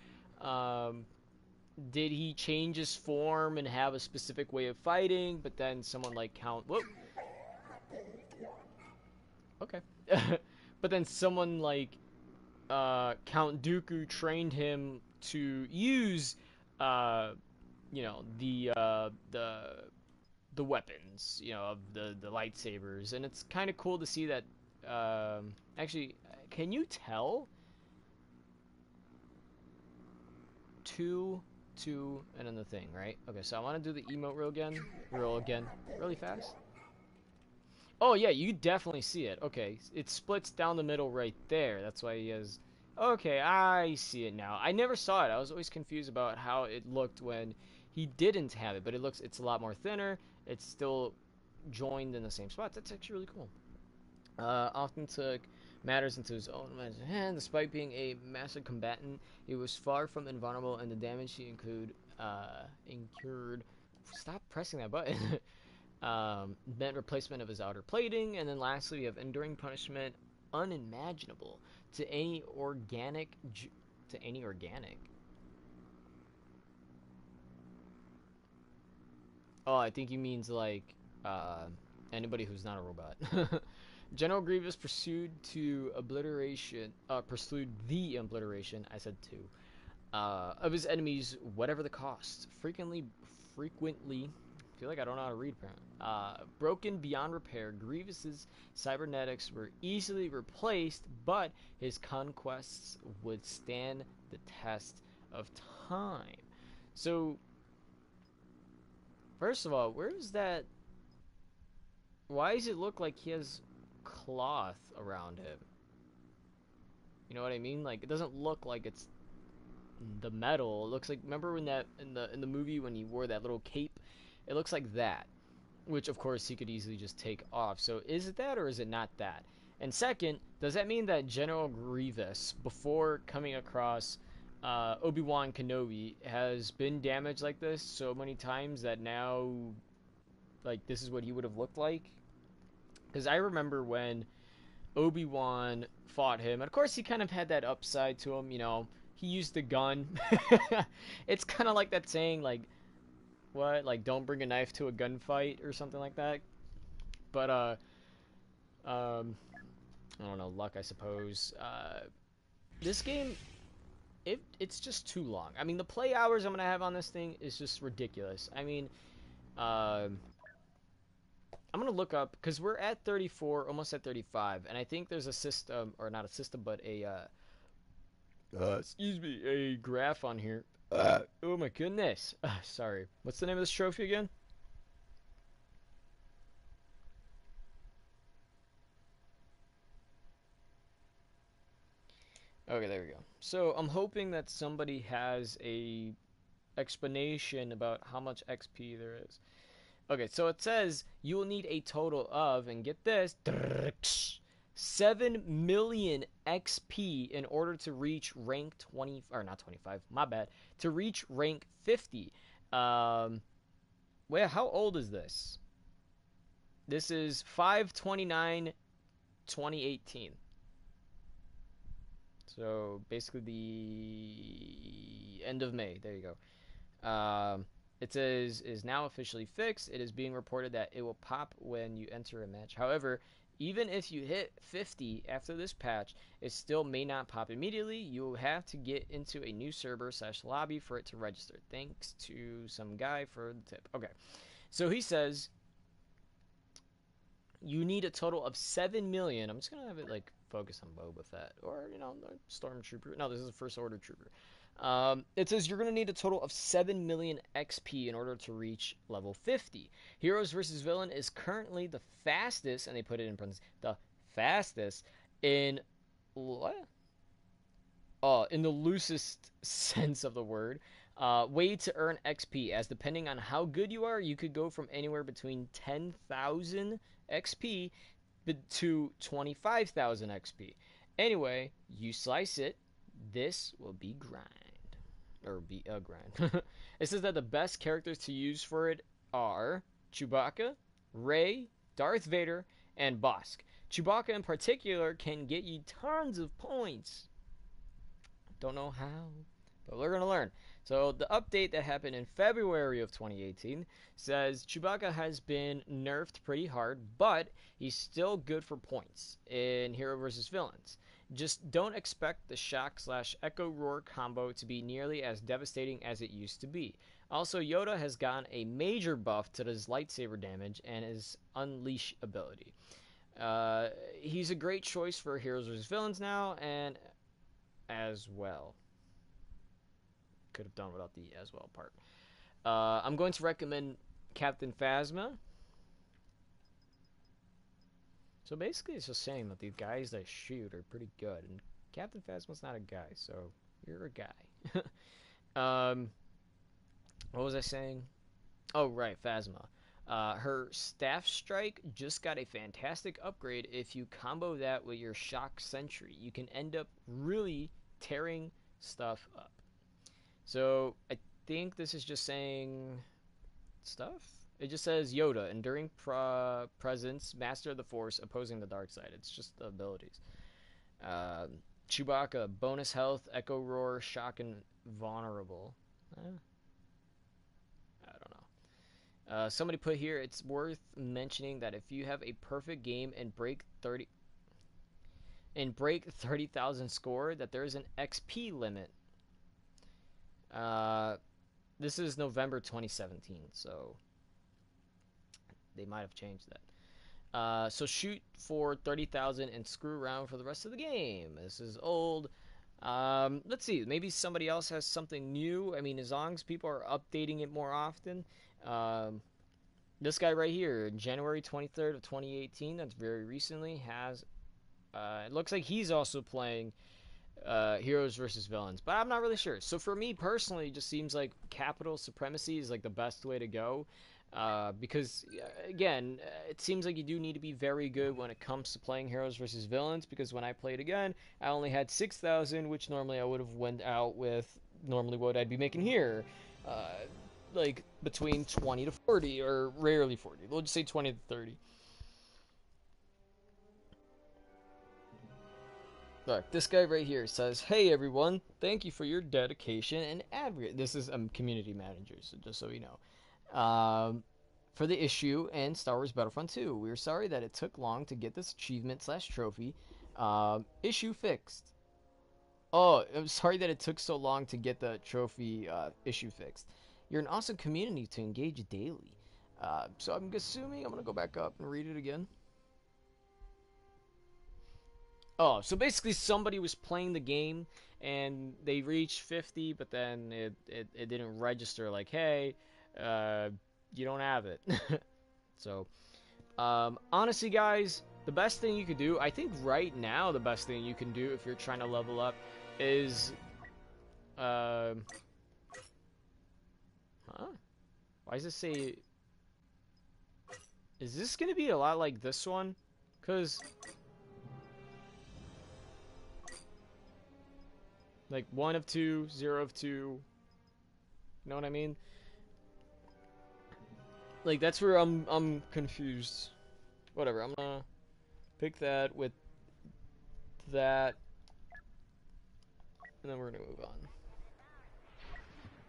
Did he change his form and have a specific way of fighting? But then someone like Count, whoop, okay, but then someone like Count Dooku trained him to use, you know, the weapons, you know, of the lightsabers, and it's kind of cool to see that. Actually, can you tell? Two, and then the thing, right? Okay, so I want to do the emote roll again, really fast. Oh yeah, you definitely see it. Okay, it splits down the middle right there. That's why he has. Okay, I see it now. I never saw it. I was always confused about how it looked when he didn't have it, but it's a lot more thinner. It's still joined in the same spot. That's actually really cool. Often took matters into his own hand. Despite being a master combatant, he was far from invulnerable, and the damage he incurred. Stop pressing that button. Meant replacement of his outer plating, and then lastly, we have enduring punishment, unimaginable to any organic. To any organic. Oh, I think he means like uh, anybody who's not a robot. General Grievous pursued the obliteration. I said two. Of his enemies, whatever the cost. Frequently, I feel like I don't know how to read. Broken beyond repair, Grievous's cybernetics were easily replaced, but his conquests would stand the test of time. So, first of all, where's that? Why does it look like he has cloth around him? You know what I mean? Like, it doesn't look like it's the metal. It looks like, remember when that in the movie when he wore that little cape? It looks like that, which of course he could easily just take off. So is it that or is it not that? And second, does that mean that General Grievous, before coming across Obi-Wan Kenobi, has been damaged like this so many times that now, like, this is what he would have looked like? Because I remember when Obi-Wan fought him, and of course he kind of had that upside to him, you know, he used the gun. It's kind of like that saying, like, what? Like, don't bring a knife to a gunfight or something like that. But, I don't know, luck, I suppose. This game, it's just too long. I mean, the play hours I'm going to have on this thing is just ridiculous. I mean, I'm going to look up, because we're at 34, almost at 35, and I think there's a system, or not a system, but a, excuse me, a graph on here. Oh my goodness. Sorry. What's the name of this trophy again? Okay, there we go. So I'm hoping that somebody has a explanation about how much XP there is. Okay, so it says you will need a total of, and get this, 7 million XP in order to reach rank 20, or not 25, my bad, to reach rank 50. Well, how old is this? This is 5/29/2018. So basically the end of May. There you go. It says is now officially fixed. It is being reported that it will pop when you enter a match. However, even if you hit 50 after this patch, it still may not pop immediately. You will have to get into a new server/lobby for it to register. Thanks to some guy for the tip. Okay, so he says you need a total of 7 million. I'm just gonna have it like focus on Boba Fett or Stormtrooper. No, this is a First Order trooper. It says you're gonna need a total of 7 million XP in order to reach level 50. Heroes versus Villain is currently the fastest, and they put it in parentheses, the fastest in what? Oh, in the loosest sense of the word. Way to earn XP, as depending on how good you are, you could go from anywhere between 10,000 XP to 25,000 XP. Anyway, you slice it, this will be grind. Or be a grind. It says that the best characters to use for it are Chewbacca, Rey, Darth Vader, and Bosk. Chewbacca in particular can get you tons of points. Don't know how, but we're going to learn. So the update that happened in February of 2018 says Chewbacca has been nerfed pretty hard, but he's still good for points in Hero vs. Villains. Just don't expect the shock/echo roar combo to be nearly as devastating as it used to be. Also, Yoda has gotten a major buff to his lightsaber damage and his unleash ability. He's a great choice for Heroes vs. Villains now, and as well. Could have done without the as well part. I'm going to recommend Captain Phasma. So basically, it's just saying that these guys that shoot are pretty good, and Captain Phasma's not a guy, so you're a guy. What was I saying? Oh, right, Phasma. Her Staff Strike just got a fantastic upgrade. If you combo that with your Shock Sentry, you can end up really tearing stuff up. So I think this is just saying stuff. It just says Yoda, enduring presence, master of the Force, opposing the dark side. It's just the abilities. Chewbacca, bonus health, Echo Roar, shock, and vulnerable. I don't know. Somebody put here, it's worth mentioning that if you have a perfect game and break 30,000 score, that there is an XP limit. This is November 2017, so they might have changed that. So shoot for 30,000 and screw around for the rest of the game. This is old. Let's see. Maybe somebody else has something new. I mean, as long as people are updating it more often. This guy right here, January 23rd of 2018, that's very recently, has... it looks like he's also playing heroes versus villains, but I'm not really sure. So for me personally, it just seems like capital supremacy is like the best way to go. Because again, it seems like you do need to be very good when it comes to playing heroes versus villains, because when I played again, I only had 6,000, which normally I would have went out with normally what I'd be making here. Like between 20 to 40, or rarely 40. We'll just say 20 to 30. Look, this guy right here says, "Hey everyone, thank you for your dedication and advocate." This is community manager, so just so you know. For the issue and Star Wars Battlefront 2. We are sorry that it took long to get this achievement / trophy issue fixed. Oh, I'm sorry that it took so long to get the trophy issue fixed. You're an awesome community to engage daily. So I'm assuming I'm going to go back up and read it again. Oh, so basically somebody was playing the game and they reached 50, but then it didn't register like, hey, you don't have it. So, honestly, guys, the best thing you could do, I think right now the best thing you can do if you're trying to level up is, huh? Why does it say, is this going to be a lot like this one? Because, like, 1 of 2, 0 of 2, you know what I mean? Like, that's where I'm confused. Whatever, I'm gonna pick that with that, and then we're gonna move on.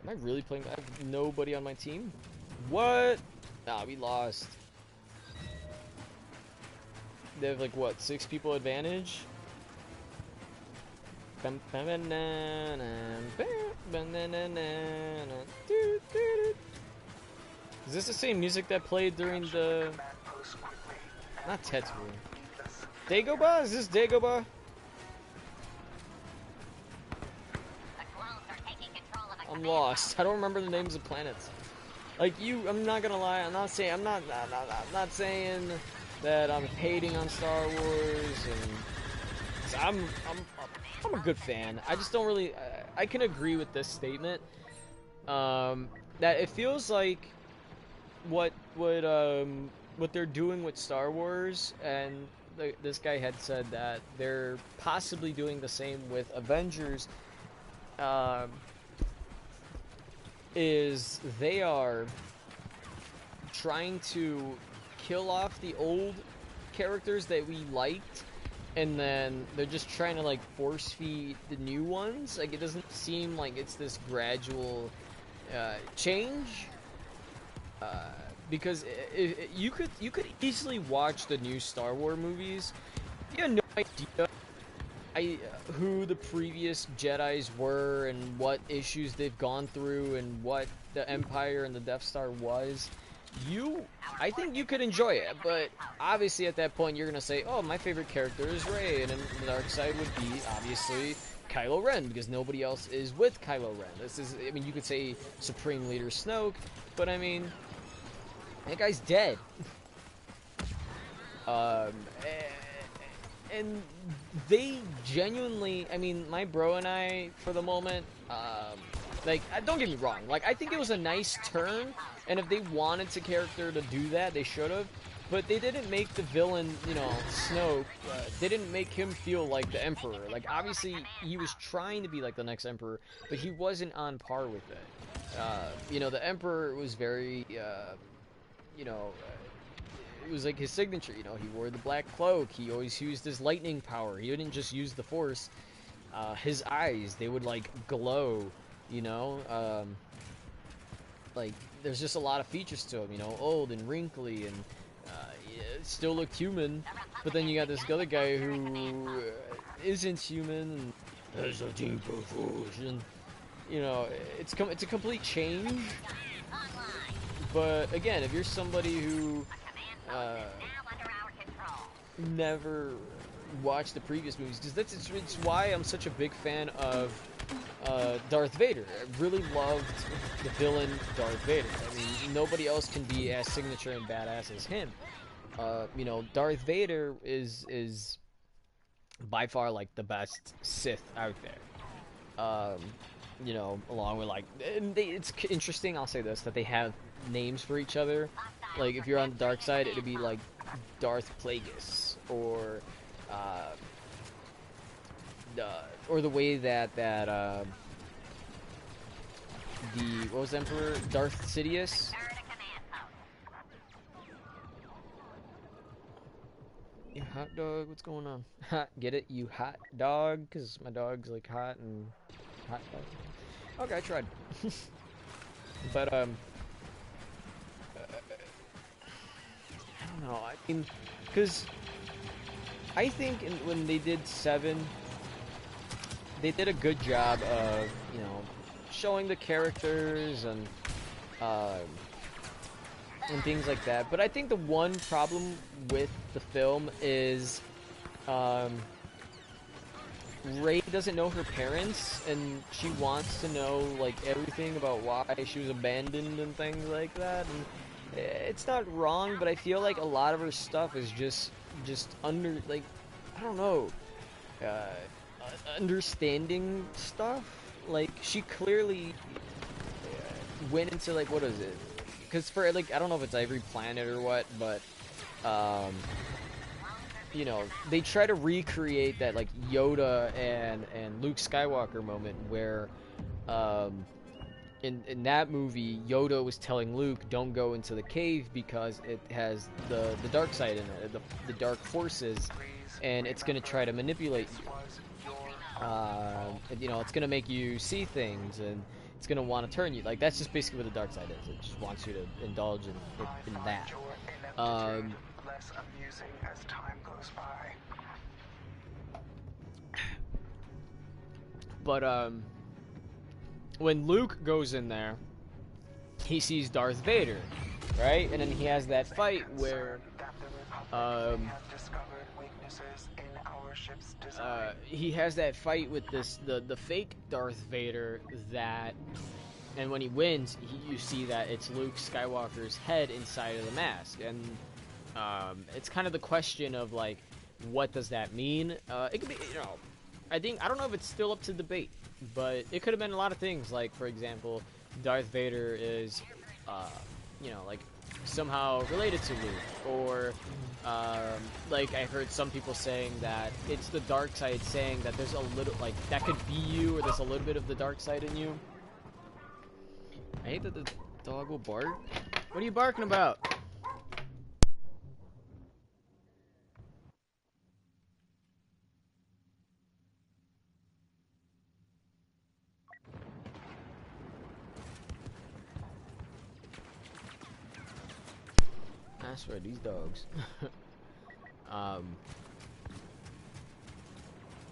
Am I really playing? I have nobody on my team? What? Nah, we lost. They have, like, what, 6 people advantage? Is this the same music that played during the... Not Tatooine. Dagobah? Is this Dagobah? I'm lost. I don't remember the names of planets. Like, I'm not gonna lie, I'm not saying that I'm hating on Star Wars, and I'm a good fan. I just don't really, I can agree with this statement, that it feels like what they're doing with Star Wars, and this guy had said that they're possibly doing the same with Avengers, is they are trying to kill off the old characters that we liked, and then they're just trying to, like, force feed the new ones. Like, it doesn't seem like it's this gradual change, because you could easily watch the new Star Wars movies. You have no idea who the previous Jedis were and what issues they've gone through and what the Empire and the Death Star was. I think you could enjoy it, but obviously at that point you're gonna say, oh, my favorite character is Rey, and then the dark side would be obviously Kylo Ren, because nobody else is with Kylo Ren. This is, I mean, you could say Supreme Leader Snoke, but I mean, that guy's dead. Um, and they genuinely, I mean, my bro and I, for the moment, like, don't get me wrong, like, I think it was a nice turn, and if they wanted to character to do that, they should have, but they didn't make the villain, you know, Snoke, they didn't make him feel like the Emperor. Like, obviously, he was trying to be like the next Emperor, but he wasn't on par with it. You know, the Emperor was very, you know, it was like his signature, you know, he wore the black cloak, he always used his lightning power, he didn't just use the Force. His eyes, they would, like, glow, you know, like, there's just a lot of features to him, you know, old and wrinkly, and yeah, still looked human, but then you got this other guy who isn't human, and has a deeper voice, and, you know, it's a complete change, but, again, if you're somebody who, never watched the previous movies, because it's why I'm such a big fan of Darth Vader. I really loved the villain Darth Vader. I mean, nobody else can be as signature and badass as him. You know, Darth Vader is by far like the best Sith out there. You know, along with like, it's interesting. I'll say this, that they have names for each other. Like, if you're on the dark side, it'd be like Darth Plagueis, or the way that the what was the Emperor, Darth Sidious. You hot dog, what's going on? Get it, you hot dog? Because my dog's like hot and hot dog. Okay, I tried. But I don't know. I mean, because I think when they did 7, they did a good job of, you know, showing the characters and things like that. But I think the one problem with the film is Rey doesn't know her parents, and she wants to know, like, everything about why she was abandoned and things like that. And it's not wrong, but I feel like a lot of her stuff is just under, like, I don't know, understanding stuff. Like, she clearly went into, like, what is it? Because for, like, I don't know if it's every planet or what, but you know, they try to recreate that, like, Yoda and Luke Skywalker moment where in that movie, Yoda was telling Luke, don't go into the cave because it has the dark side in it, the dark forces, and it's going to try to manipulate you. You know, it's going to make you see things, and it's going to want to turn you. Like, that's just basically what the dark side is. It just wants you to indulge in that. Less amusing as time goes by. But when Luke goes in there, he sees Darth Vader, right? And then he has that fight where he has that fight with the fake Darth Vader, that, and when he wins, you see that it's Luke Skywalker's head inside of the mask, and it's kind of the question of, like, what does that mean? It could be, you know, I don't know if it's still up to debate, but it could have been a lot of things. Like, for example, Darth Vader is, you know, like, somehow related to Luke, or, like, I heard some people saying that it's the dark side saying that there's a little, like, that could be you, or there's a little bit of the dark side in you. I hate that the dog will bark. What are you barking about? I swear, these dogs. What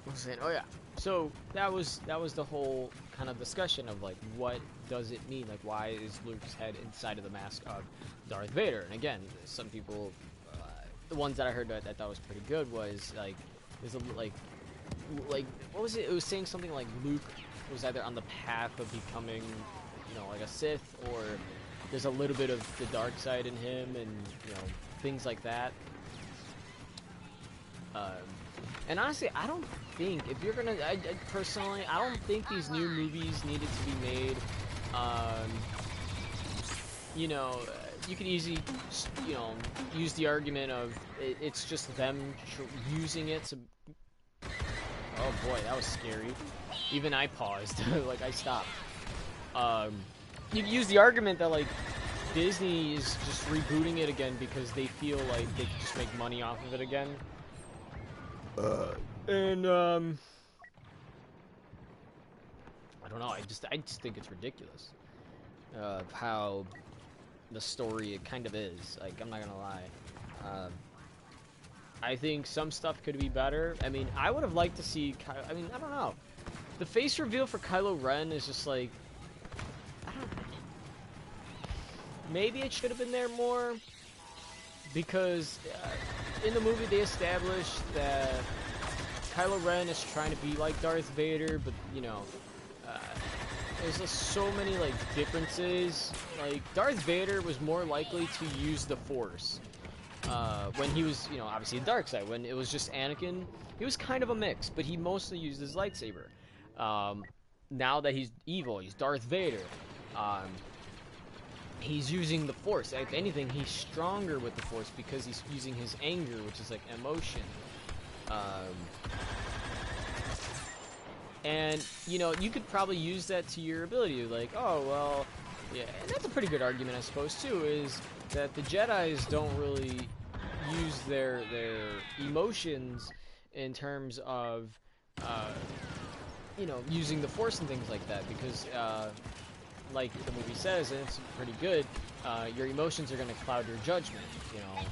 was I saying? Oh yeah. So that was the whole kind of discussion of, like, what does it mean? Like, why is Luke's head inside of the mask of Darth Vader? And again, some people, the ones that I heard that I thought was pretty good was, like, there's a like what was it? It was saying something like Luke was either on the path of becoming, you know, like a Sith, or there's a little bit of the dark side in him, and, you know, things like that. And honestly, I don't think if you're gonna, personally, I don't think these new movies needed to be made. You know, you could easily, you know, use the argument of it's just them using it to. Oh boy, that was scary. Even I paused, like I stopped. You could use the argument that like Disney is just rebooting it again because they feel like they can just make money off of it again. And I don't know. I just think it's ridiculous how the story it kind of is. Like, I'm not gonna lie. I think some stuff could be better. I mean, I would have liked to see. I mean, I don't know. The face reveal for Kylo Ren is just like, I don't know. Maybe it should have been there more because in the movie they established that Kylo Ren is trying to be like Darth Vader, but you know, there's just so many like differences. Like Darth Vader was more likely to use the Force when he was, you know, obviously the dark side. When it was just Anakin, he was kind of a mix, but he mostly used his lightsaber. Now that he's evil, he's Darth Vader. He's using the Force. If anything, he's stronger with the Force because he's using his anger, which is like emotion. And, you know, you could probably use that to your ability. Like, oh, well, yeah. And that's a pretty good argument, I suppose, too, is that the Jedis don't really use their emotions in terms of, you know, using the Force and things like that. Because, like the movie says, and it's pretty good, your emotions are going to cloud your judgment, you know.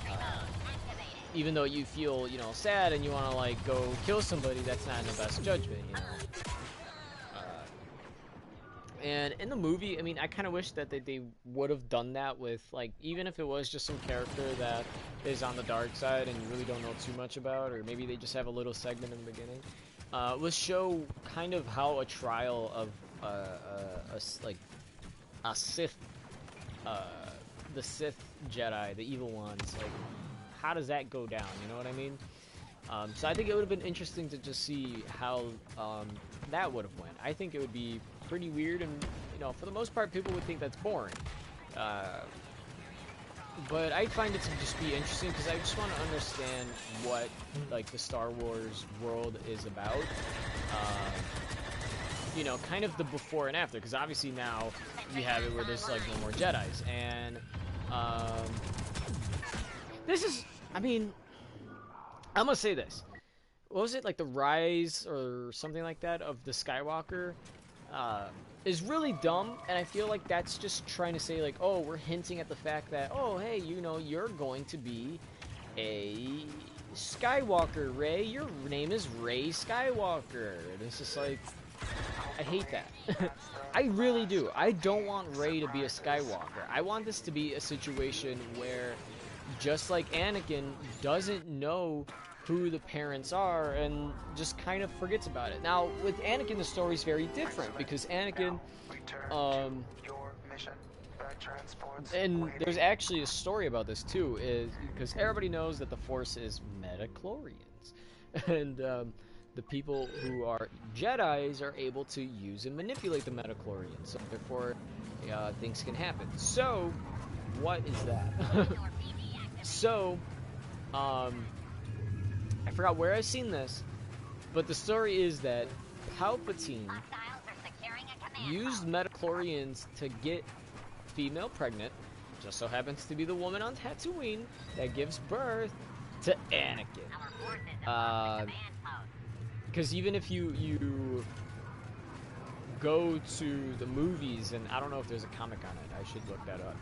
Even though you feel, you know, sad and you want to, like, go kill somebody, that's not in the best judgment, you know. And in the movie, I mean, I kind of wish that they would have done that with, like, even if it was just some character that is on the dark side and you really don't know too much about, or maybe they just have a little segment in the beginning. Was show kind of how a trial of, a Sith, the Sith Jedi, the evil ones, like, how does that go down, you know what I mean? So I think it would have been interesting to just see how that would have went. I think it would be pretty weird, and, you know, for the most part, people would think that's boring. But I find it to just be interesting because I just want to understand what, like, the Star Wars world is about. You know, kind of the before and after, because obviously now you have it where there's, like, no more Jedis, and this is, I mean, I'm gonna say this. What was it, like the rise or something like that of the Skywalker is really dumb, and I feel like that's just trying to say, like, oh, we're hinting at the fact that, oh, hey, you know, you're going to be a Skywalker, Rey. Your name is Rey Skywalker. And it's just like, I hate that. I really do. I don't want Rey to be a Skywalker. I want this to be a situation where, just like Anakin doesn't know who the parents are and just kind of forgets about it. Now, with Anakin, the story's very different because Anakin, and there's actually a story about this too, is because everybody knows that the Force is midichlorians, and the people who are Jedis are able to use and manipulate the midichlorians, so therefore things can happen. So, what is that? So, I forgot where I've seen this, but the story is that Palpatine used midichlorians to get female pregnant. Just so happens to be the woman on Tatooine that gives birth to Anakin. Because even if you go to the movies, and I don't know if there's a comic on it, I should look that up.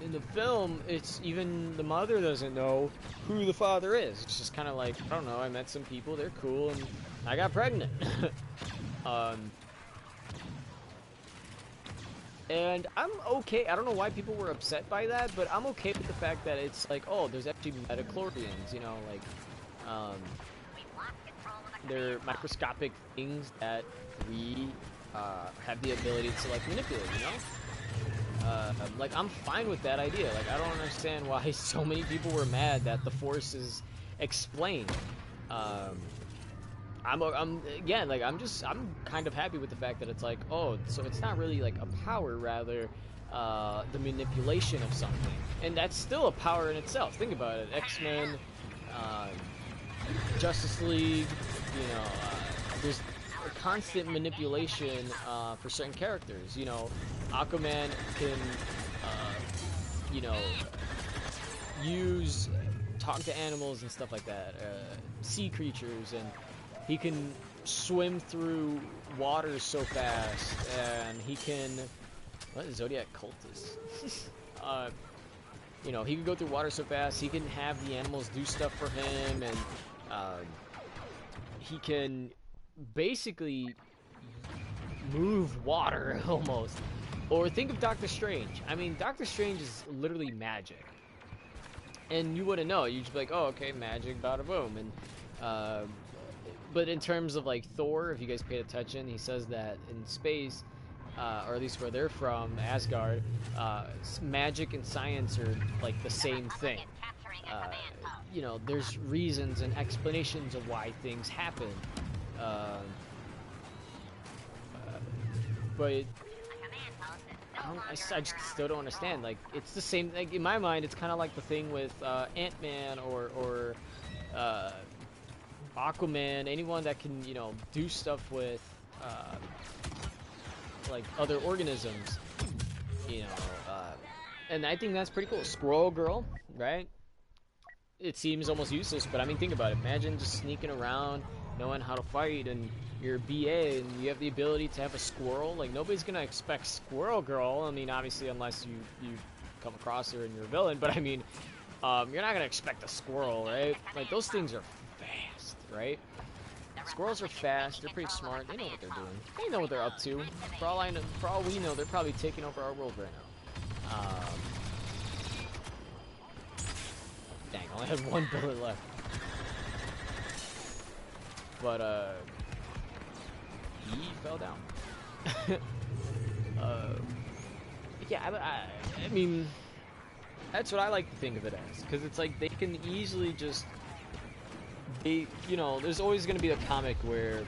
In the film, it's even the mother doesn't know who the father is. It's just kind of like, I don't know, I met some people, they're cool, and I got pregnant. And I'm okay. I don't know why people were upset by that, but I'm okay with the fact that it's like, oh, there's actually midichlorians, you know, like, they're microscopic things that we have the ability to, like, manipulate, you know? Like, I'm fine with that idea. Like, I don't understand why so many people were mad that the Force is explain. I'm again like I'm kind of happy with the fact that it's like, oh, so it's not really like a power, rather the manipulation of something, and that's still a power in itself. Think about it: X-Men, Justice League. There's a constant manipulation for certain characters. Aquaman can use talk to animals and stuff like that, sea creatures, and he can swim through water so fast, and he can Zodiac cultist. He can go through water so fast, he can have the animals do stuff for him, and he can basically move water almost. Or think of Doctor Strange. I mean, Doctor Strange is literally magic. And you wouldn't know. You'd just be like, oh, okay, magic, bada boom. And, but in terms of, like, Thor, if you guys paid attention, he says that in space, or at least where they're from, Asgard, magic and science are, like, the same thing. There's reasons and explanations of why things happen. But I just still don't understand. Like, it's the same. Like, in my mind, it's kind of like the thing with Ant-Man or Aquaman. Anyone that can, do stuff with like other organisms, and I think that's pretty cool. Squirrel Girl, right? It seems almost useless, but I mean, think about it. Imagine just sneaking around, knowing how to fight, and you're a BA, and you have the ability to have a squirrel. Like, nobody's gonna expect Squirrel Girl. I mean, obviously, unless you come across her and you're a villain. But I mean, you're not gonna expect a squirrel, right? Like, those things are fast, right? Squirrels are fast. They're pretty smart. They know what they're doing. They know what they're up to. For all we know, they're probably taking over our world right now. Dang, I only have one bullet left. But, he fell down. Yeah, I mean, that's what I like to think of it as. Because it's like, they can easily just, there's always going to be a comic where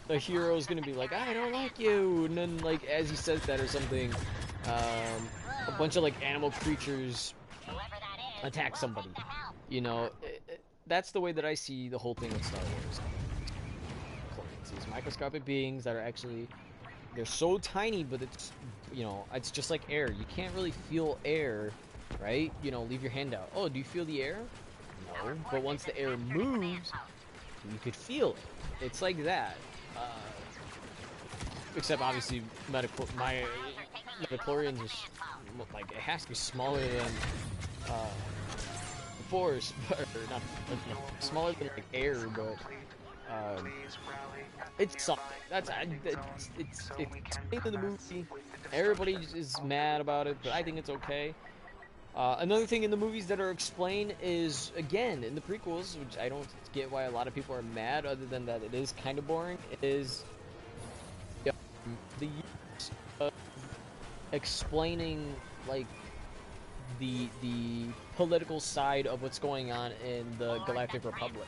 a hero is going to be like, I don't like you. And then, like, as he says that or something, a bunch of, like, animal creatures attack somebody. That's the way that I see the whole thing with Star Wars. These microscopic beings that are actually, they're so tiny, but it's just like air. You can't really feel air, right? Leave your hand out. Oh, do you feel the air? No. But once the air moves, you could feel it. It's like that. Except obviously, my midichlorians is like, it has to be smaller than force, or not, smaller than like air, but it's something. It's in the movie. Everybody is mad about it, but I think it's okay. Another thing in the movies that are explained is, again, in the prequels, which I don't get why a lot of people are mad, other than that it is kind of boring, is the use of explaining, like, the political side of what's going on in the Galactic Republic.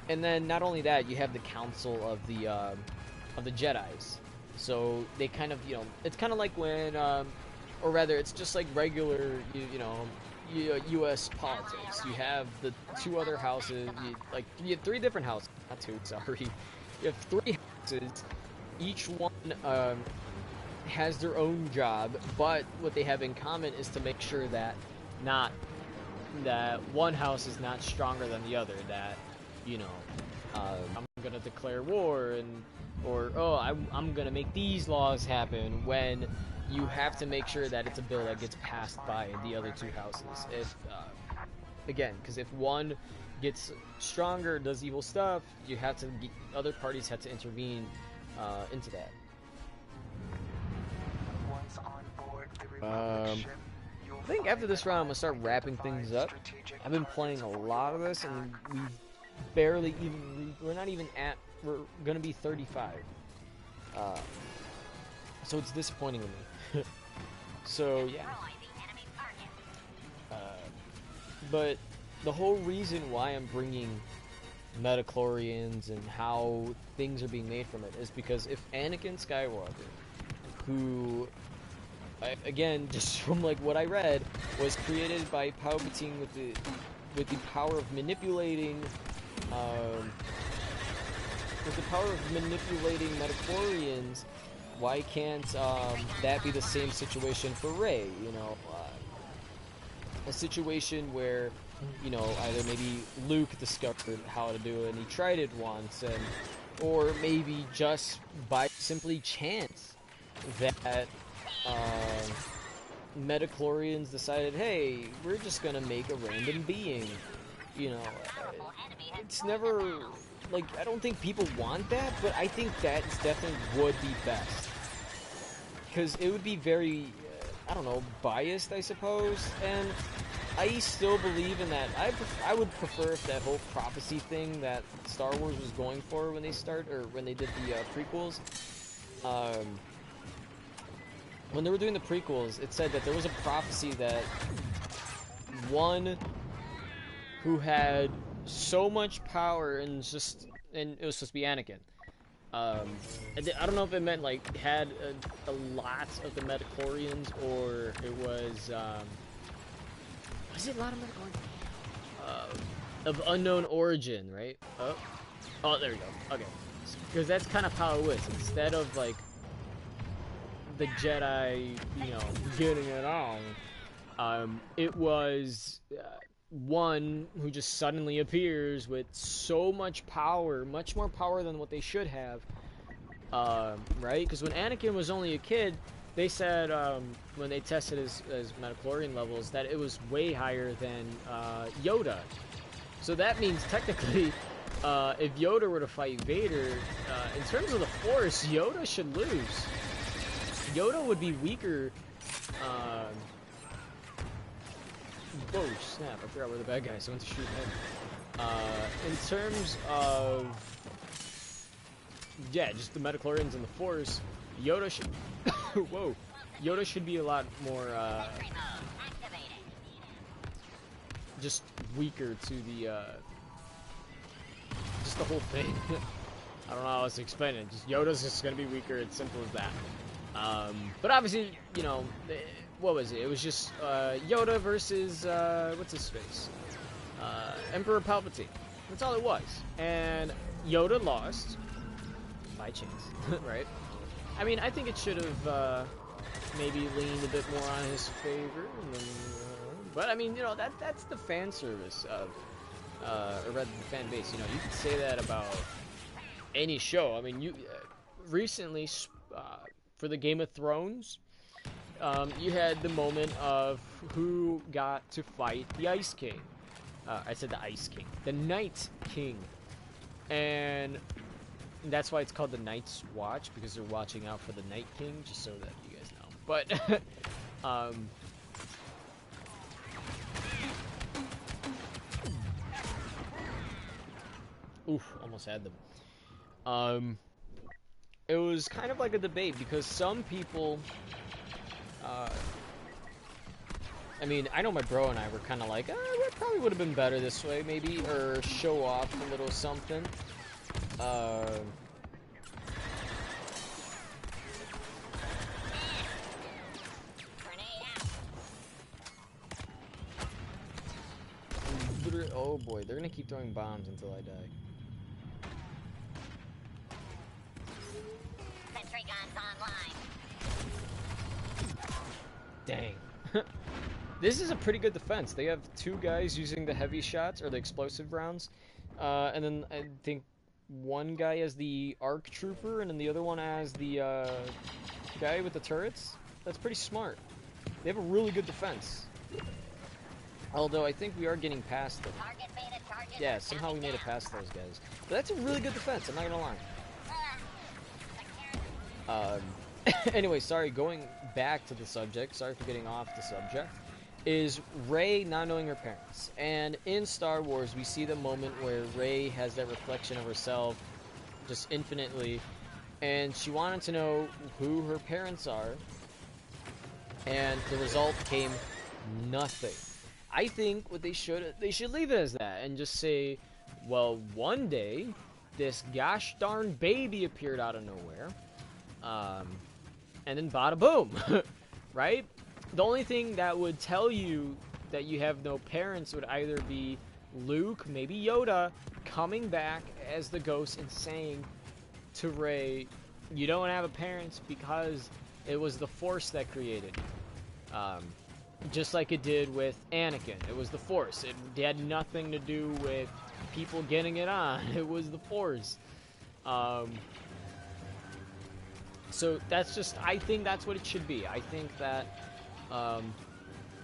And then not only that, you have the Council of the Jedis. So they kind of, it's kind of like when, or rather, it's just like regular, U.S. politics. You have the two other houses, you have three different houses, not two, sorry. You have three houses. Each one has their own job, but what they have in common is to make sure that one house is not stronger than the other. That, I'm gonna declare war, or I'm gonna make these laws happen, when you have to make sure that it's a bill that gets passed by the other two houses. If because if one gets stronger, does evil stuff, other parties have to intervene into that. I think after this round, I'm gonna start wrapping things up. I've been playing a lot of this, and we've barely even, we're gonna be 35. So it's disappointing to me. So yeah. But the whole reason why I'm bringing metachlorians and how things are being made from it is because if Anakin Skywalker, who, again, just from like what I read, was created by Palpatine with the power of manipulating, metachlorians, why can't that be the same situation for Rey? You know, a situation where, you know, either maybe Luke discovered how to do it and he tried it once, or maybe just by simply chance that metachlorians decided, hey, we're just gonna make a random being. You know, it's never, like, I don't think people want that, but I think that definitely would be best. Because it would be very, I don't know, biased, I suppose, and I still believe in that. I would prefer if that whole prophecy thing that Star Wars was going for when they did the prequels, when they were doing the prequels, it said that there was a prophecy that one who had so much power and it was supposed to be Anakin. I don't know if it meant like had a lot of the metachlorians, or it was it a lot of metachlorians? Of unknown origin, right? Oh, there we go. Okay, because that's kind of how it was. Instead of like the Jedi, you know, getting it on, it was one who just suddenly appears with so much power, much more power than what they should have, right? Because when Anakin was only a kid, they said when they tested his metachlorian levels that it was way higher than Yoda. So that means technically, if Yoda were to fight Vader, in terms of the Force, Yoda should lose. Yoda would be weaker. Whoa, snap, I forgot where the bad guys went to shoot him. In terms of, yeah, just the metachlorians and the Force, Yoda should, whoa, Yoda should be a lot more, just weaker to the, just the whole thing. I don't know how else to explain it. Just Yoda's just gonna be weaker, it's simple as that. But obviously, you know, what was it? It was just Yoda versus what's his face? Emperor Palpatine. That's all it was. And Yoda lost by chance, right? I mean, I think it should have maybe leaned a bit more on his favor. But I mean, you know, that's the fan service of, or rather the fan base. You know, you could say that about any show. I mean, you recently. For the Game of Thrones, you had the moment of who got to fight the Ice King. I said the Ice King. The Night King. And that's why it's called the Night's Watch, because they're watching out for the Night King, just so that you guys know. But, oof, almost had them. It was kind of like a debate, because some people, I mean, I know my bro and I were kind of like, it probably would have been better this way, maybe, or show off a little something. Oh boy, they're gonna keep throwing bombs until I die. Dang. This is a pretty good defense. They have two guys using the heavy shots, or the explosive rounds. And then I think one guy has the ARC Trooper, and then the other one has the guy with the turrets. That's pretty smart. They have a really good defense. Although I think we are getting past them. Yeah, somehow we made it past those guys. But that's a really good defense, I'm not gonna lie. Anyway, sorry, going back to the subject, sorry for getting off the subject, is Rey not knowing her parents. And in Star Wars, we see the moment where Rey has that reflection of herself just infinitely, and she wanted to know who her parents are, and the result came nothing. I think what they should leave it as that and just say, well, one day this gosh darn baby appeared out of nowhere, and then bada boom, right? The only thing that would tell you that you have no parents would either be Luke, maybe Yoda, coming back as the ghost and saying to Rey, you don't have a parents because it was the Force that created you. Just like it did with Anakin. It was the Force. It had nothing to do with people getting it on. It was the Force. So that's just, I think that's what it should be. I think that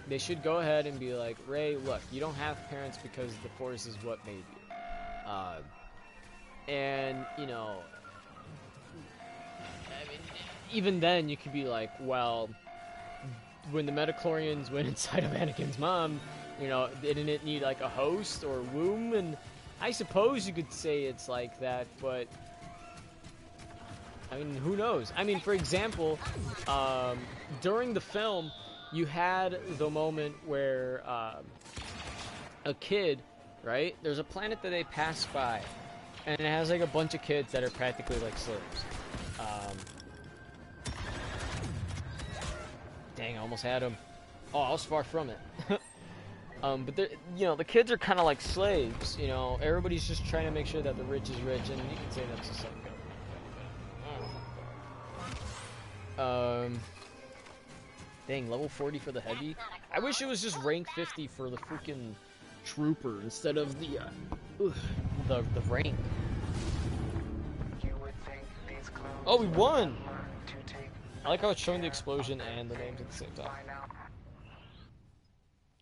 they should go ahead and be like, Rey, look, you don't have parents because the Force is what made you. And, you know, I mean, even then you could be like, well, when the midichlorians went inside of Anakin's mom, you know, didn't it need like a host or womb? And I suppose you could say it's like that, but I mean, who knows? I mean, for example, during the film, you had the moment where a kid, right? There's a planet that they pass by, and it has like a bunch of kids that are practically like slaves. Dang, I almost had him. Oh, I was far from it. But you know, the kids are kind of like slaves. You know, everybody's just trying to make sure that the rich is rich, and you can say that's just like. Dang, level 40 for the heavy. I wish it was just rank 50 for the freaking trooper instead of the rank. Oh, we won! I like how it's showing the explosion and the names at the same time.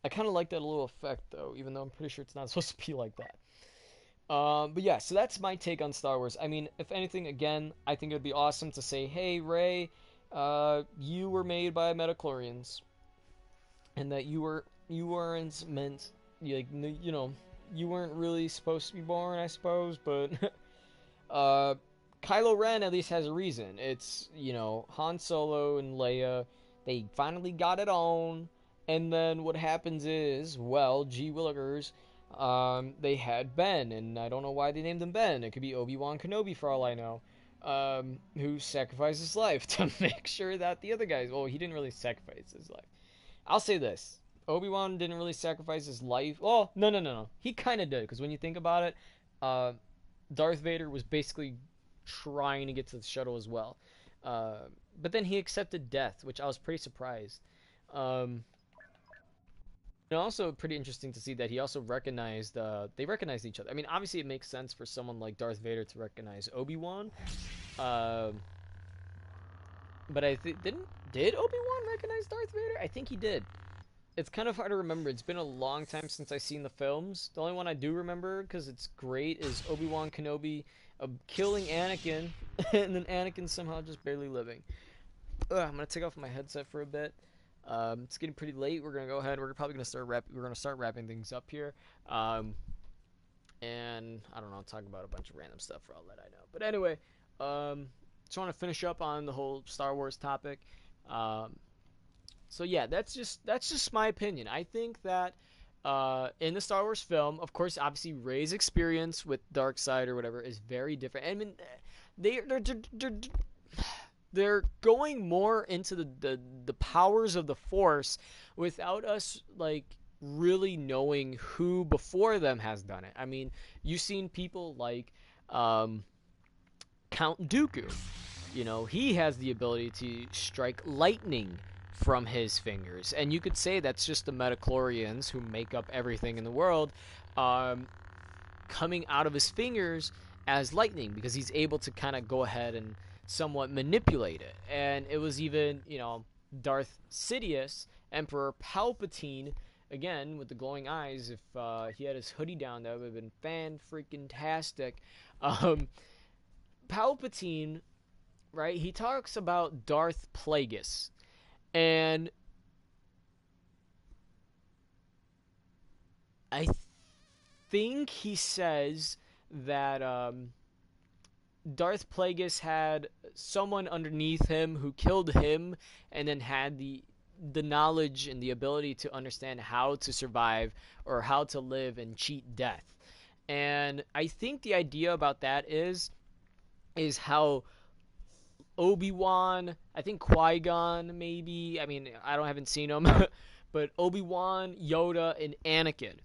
I kind of like that little effect, though, even though I'm pretty sure it's not supposed to be like that. But yeah, so that's my take on Star Wars. I mean, if anything, again, I think it would be awesome to say, hey, Rey, you were made by midichlorians, and that you weren't meant, like, you know, you weren't really supposed to be born, I suppose, but Kylo Ren at least has a reason. It's, you know, Han Solo and Leia, they finally got it on, and then what happens is, well, gee willikers, they had Ben, and I don't know why they named him Ben. It could be Obi-Wan Kenobi for all I know, who sacrificed his life to make sure that the other guys, well, he didn't really sacrifice his life. I'll say this. Obi-Wan didn't really sacrifice his life. Oh, no. He kind of did, because when you think about it, Darth Vader was basically trying to get to the shuttle as well. But then he accepted death, which I was pretty surprised. And also pretty interesting to see that he also recognized, they recognized each other. I mean, obviously it makes sense for someone like Darth Vader to recognize Obi-Wan. But I think, did Obi-Wan recognize Darth Vader? I think he did. It's kind of hard to remember. It's been a long time since I've seen the films. The only one I do remember, because it's great, is Obi-Wan Kenobi killing Anakin, and then Anakin somehow just barely living. I'm gonna take off my headset for a bit. It's getting pretty late. We're gonna go ahead. We're probably gonna start wrapping things up here. And I don't know, talk about a bunch of random stuff for all that I know. But anyway, just want to finish up on the whole Star Wars topic. So yeah, that's just my opinion. I think that in the Star Wars film, of course, obviously Rey's experience with Darkseid or whatever is very different. I mean, they're going more into the powers of the Force without us like really knowing who before them has done it. I mean, you've seen people like Count Dooku. You know, he has the ability to strike lightning from his fingers, and you could say that's just the midichlorians who make up everything in the world coming out of his fingers as lightning, because he's able to kind of go ahead and somewhat manipulate it. And it was even, you know, Darth Sidious, Emperor Palpatine, again with the glowing eyes. If he had his hoodie down, that would have been fan-freaking-tastic. Palpatine, right, he talks about Darth Plagueis, and I think he says that Darth Plagueis had someone underneath him who killed him, and then had the the knowledge and the ability to understand how to survive or how to live and cheat death. And I think the idea about that is how Obi-Wan, I think Qui-Gon maybe, I mean, haven't seen them, but Obi-Wan, Yoda, and Anakin.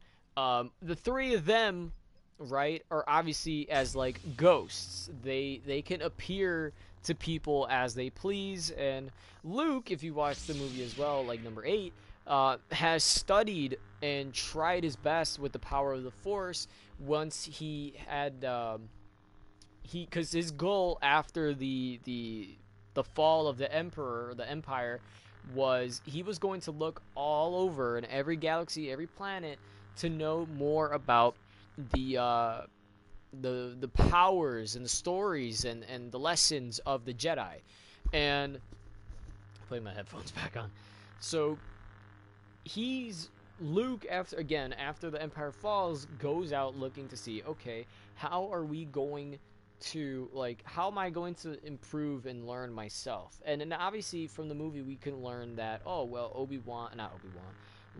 The three of them, right, are obviously as like ghosts. They can appear to people as they please, and Luke, if you watch the movie as well, like number 8, has studied and tried his best with the power of the Force once he had because his goal after the fall of the Emperor, the Empire, was he was going to look all over in every galaxy, every planet, to know more about the powers and the stories and the lessons of the Jedi. And putting my headphones back on. So Luke, after the Empire falls, goes out looking to see, okay, how are we going to, like, how am I going to improve and learn myself? And then obviously from the movie we can learn that, oh well,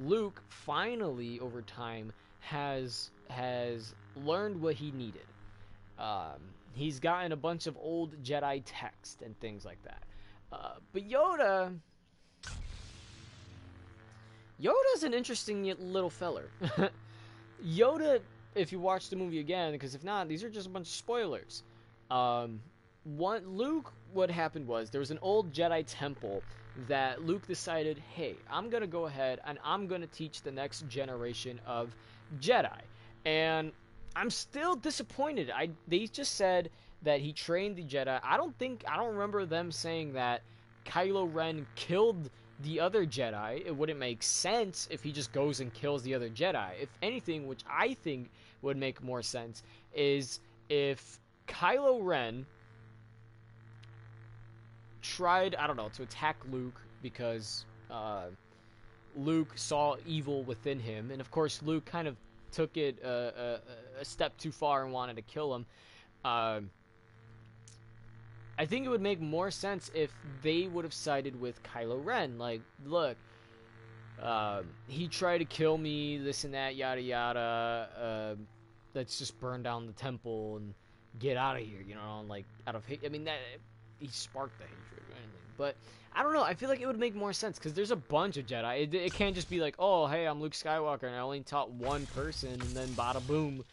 Luke finally over time has learned what he needed. He's gotten a bunch of old Jedi text and things like that. But Yoda's an interesting little feller. Yoda, if you watch the movie again, because if not, these are just a bunch of spoilers. What happened was there was an old Jedi temple that Luke decided, hey, I'm gonna go ahead and I'm gonna teach the next generation of Jedi. And I'm still disappointed. They just said that he trained the Jedi. I don't remember them saying that Kylo Ren killed the other Jedi. It wouldn't make sense if he just goes and kills the other Jedi. If anything, which I think would make more sense, is if Kylo Ren tried, I don't know, to attack Luke because Luke saw evil within him, and of course Luke kind of took it a step too far and wanted to kill him. I think it would make more sense if they would have sided with Kylo Ren. Like, look, he tried to kill me, this and that, yada yada. Let's just burn down the temple and get out of here, you know, like, out of hate. I mean, that he sparked the hatred or anything. But I don't know. I feel like it would make more sense because there's a bunch of Jedi. It can't just be like, oh, hey, I'm Luke Skywalker and I only taught one person, and then bada boom,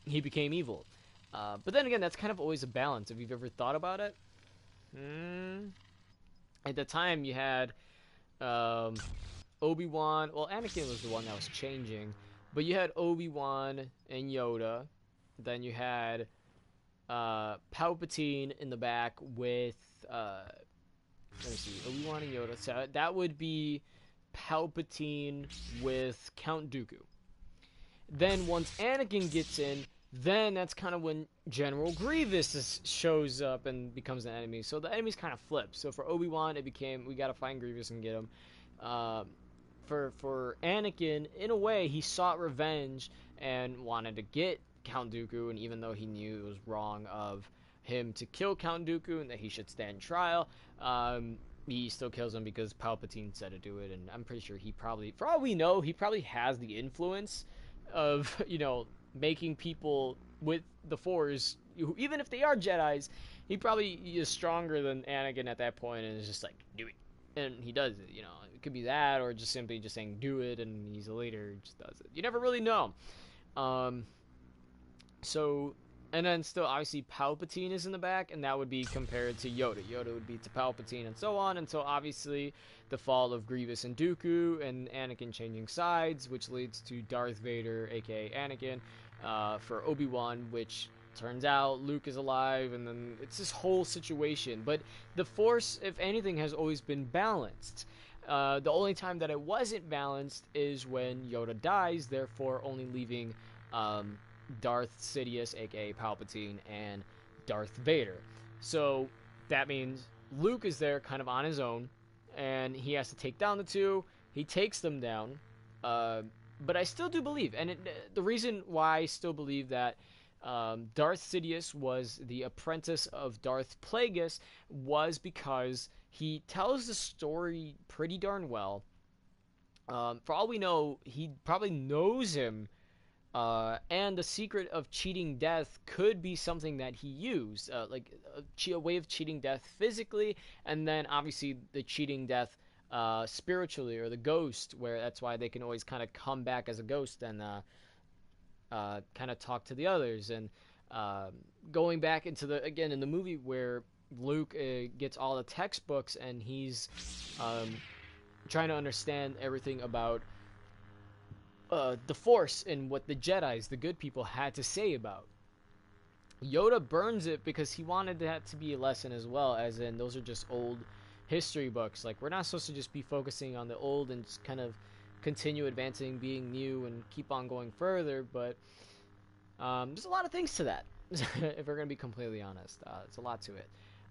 he became evil. But then again, that's kind of always a balance. If you've ever thought about it, at the time you had Obi-Wan. Well, Anakin was the one that was changing, but you had Obi-Wan and Yoda. Then you had Palpatine in the back with let me see, Obi-Wan and Yoda. So that would be Palpatine with Count Dooku. Then once Anakin gets in, then that's kind of when General Grievous shows up and becomes an enemy. So the enemies kind of flip. So for Obi-Wan, it became, we gotta find Grievous and get him. For Anakin, in a way, he sought revenge and wanted to get Count Dooku, and even though he knew it was wrong of him to kill Count Dooku and that he should stand trial, he still kills him because Palpatine said to do it. And I'm pretty sure he probably, for all we know, he probably has the influence of, you know, making people with the Force, even if they are Jedis, he probably is stronger than Anakin at that point and is just like, do it. And he does it, you know. It could be that, or just simply just saying do it, and he's a leader, just does it. You never really know. So, and then still, obviously, Palpatine is in the back, and that would be compared to Yoda. Yoda would be to Palpatine, and so on, until obviously the fall of Grievous and Dooku, and Anakin changing sides, which leads to Darth Vader, aka Anakin, for Obi-Wan, which turns out Luke is alive, and then it's this whole situation. But the Force, if anything, has always been balanced. The only time that it wasn't balanced is when Yoda dies, therefore only leaving Darth Sidious, aka Palpatine, and Darth Vader. So that means Luke is there kind of on his own, and he has to take down the two. He takes them down, but I still do believe, and the reason why I still believe that Darth Sidious was the apprentice of Darth Plagueis was because he tells the story pretty darn well. For all we know, he probably knows him, and the secret of cheating death could be something that he used, like a way of cheating death physically, and then obviously the cheating death spiritually, or the ghost, where that's why they can always kind of come back as a ghost and kind of talk to the others. And going back into again in the movie where Luke gets all the textbooks and he's trying to understand everything about the Force and what the Jedis, the good people, had to say about. Yoda burns it because he wanted that to be a lesson as well, as in those are just old history books. Like, we're not supposed to just be focusing on the old and just kind of continue advancing, being new, and keep on going further, but there's a lot of things to that, if we're going to be completely honest. It's a lot to it.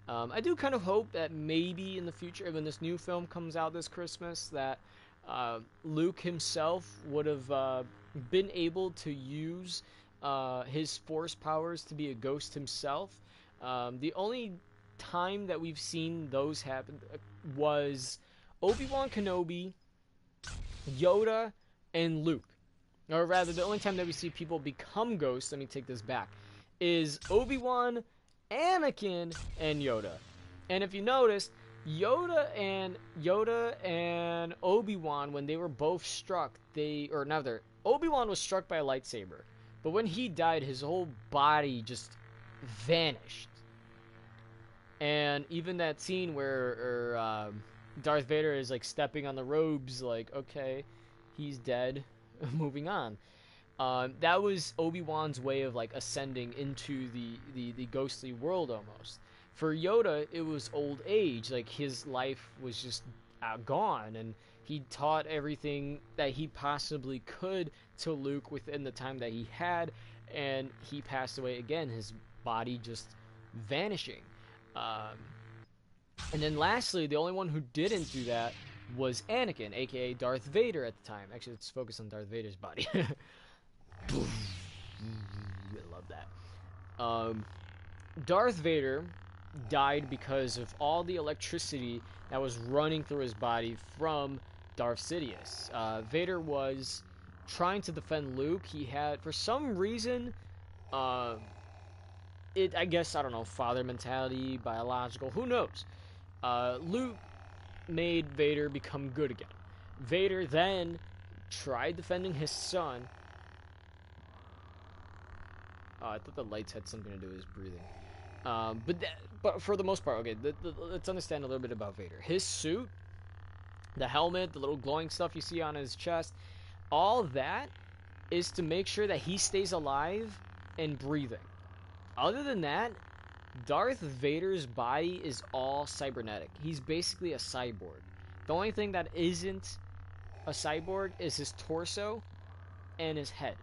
I do kind of hope that maybe in the future, when this new film comes out this Christmas, that Luke himself would have been able to use his Force powers to be a ghost himself. The only time that we've seen those happen was Obi-Wan Kenobi, Yoda, and Luke. Or rather, the only time that we see people become ghosts, let me take this back, is Obi-Wan, Anakin, and Yoda. And if you notice, Yoda and Obi-Wan, when they were both struck, Obi-Wan was struck by a lightsaber, but when he died, his whole body just vanished. And even that scene where Darth Vader is like stepping on the robes, like, okay, he's dead, moving on. That was Obi-Wan's way of like ascending into the ghostly world almost. For Yoda, it was old age, like his life was just gone, and he taught everything that he possibly could to Luke within the time that he had, and he passed away again, his body just vanishing. And then lastly, the only one who didn't do that was Anakin, aka Darth Vader at the time. Actually, let's focus on Darth Vader's body. I love that. Darth Vader died because of all the electricity that was running through his body from Darth Sidious. Vader was trying to defend Luke. He had, for some reason, I guess, I don't know, father mentality, biological, who knows? Luke made Vader become good again. Vader then tried defending his son. I thought the lights had something to do with his breathing. But for the most part, okay, let's understand a little bit about Vader. His suit, the helmet, the little glowing stuff you see on his chest, all that is to make sure that he stays alive and breathing. Other than that, Darth Vader's body is all cybernetic. He's basically a cyborg. The only thing that isn't a cyborg is his torso and his head.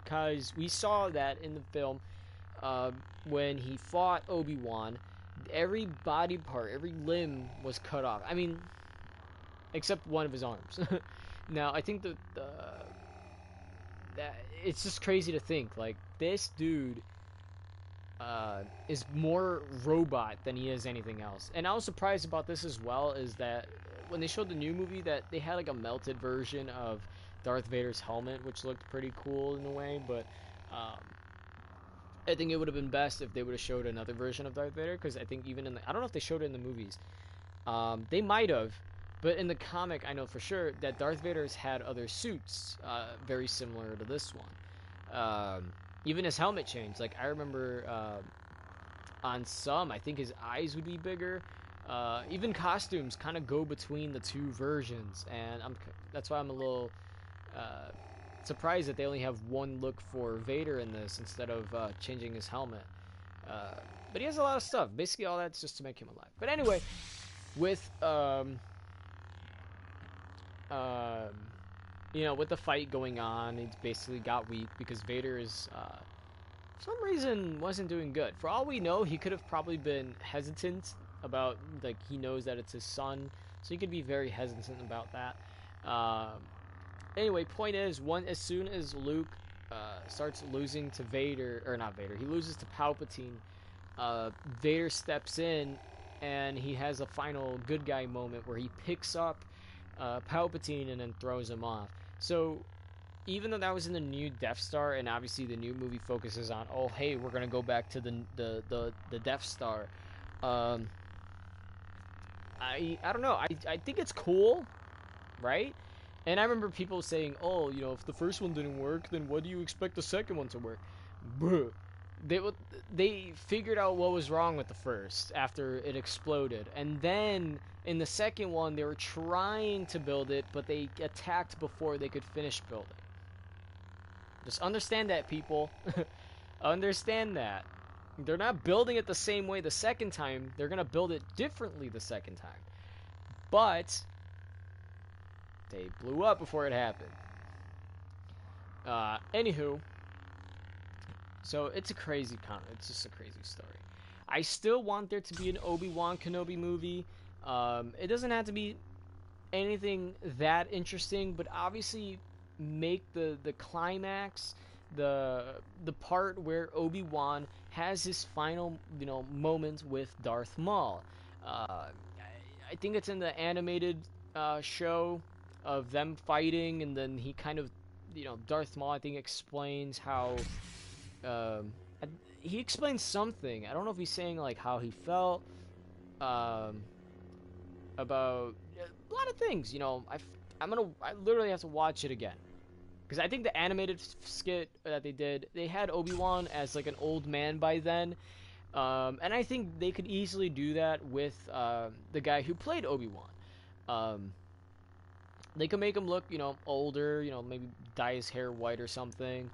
Because we saw that in the film when he fought Obi-Wan, every body part, every limb was cut off. I mean, except one of his arms. Now, I think that it's just crazy to think, like, this dude is more robot than he is anything else. And I was surprised about this as well, is that when they showed the new movie, that they had like a melted version of Darth Vader's helmet, which looked pretty cool in a way, but I think it would have been best if they would have showed another version of Darth Vader, because I think even I don't know if they showed it in the movies. They might have, but in the comic, I know for sure that Darth Vader's had other suits very similar to this one. Even his helmet changed. Like, I remember on some, I think his eyes would be bigger. Even costumes kind of go between the two versions, and that's why I'm a little surprised that they only have one look for Vader in this instead of changing his helmet. But he has a lot of stuff. Basically, all that's just to make him alive. But anyway, with with the fight going on, it basically got weak because Vader is, for some reason, wasn't doing good. For all we know, he could have probably been hesitant about, like, he knows that it's his son, so he could be very hesitant about that. Anyway, point is, as soon as Luke starts losing to Vader, or not Vader, he loses to Palpatine. Vader steps in, and he has a final good guy moment where he picks up Palpatine and then throws him off. So even though that was in the new Death Star, and obviously the new movie focuses on, oh hey, we're gonna go back to the Death Star. I don't know. I think it's cool, right? And I remember people saying, oh, if the first one didn't work, then what do you expect the second one to work? Bruh. They figured out what was wrong with the first after it exploded, and then in the second one they were trying to build it, but they attacked before they could finish building. Just understand that, people. Understand that. They're not building it the same way the second time. They're gonna build it differently the second time. But they blew up before it happened. Anywho, so it's a crazy it's just a crazy story. I still want there to be an Obi-Wan Kenobi movie. It doesn't have to be anything that interesting, but obviously make the climax, the part where Obi-Wan has his final moment with Darth Maul. I think it's in the animated show of them fighting, and then he kind of Darth Maul I think explains how he explains something. I don't know if he's saying like how he felt about a lot of things. I literally have to watch it again, because I think the animated skit that they did, they had Obi-Wan as like an old man by then, and I think they could easily do that with the guy who played Obi-Wan. They could make him look older, maybe dye his hair white or something,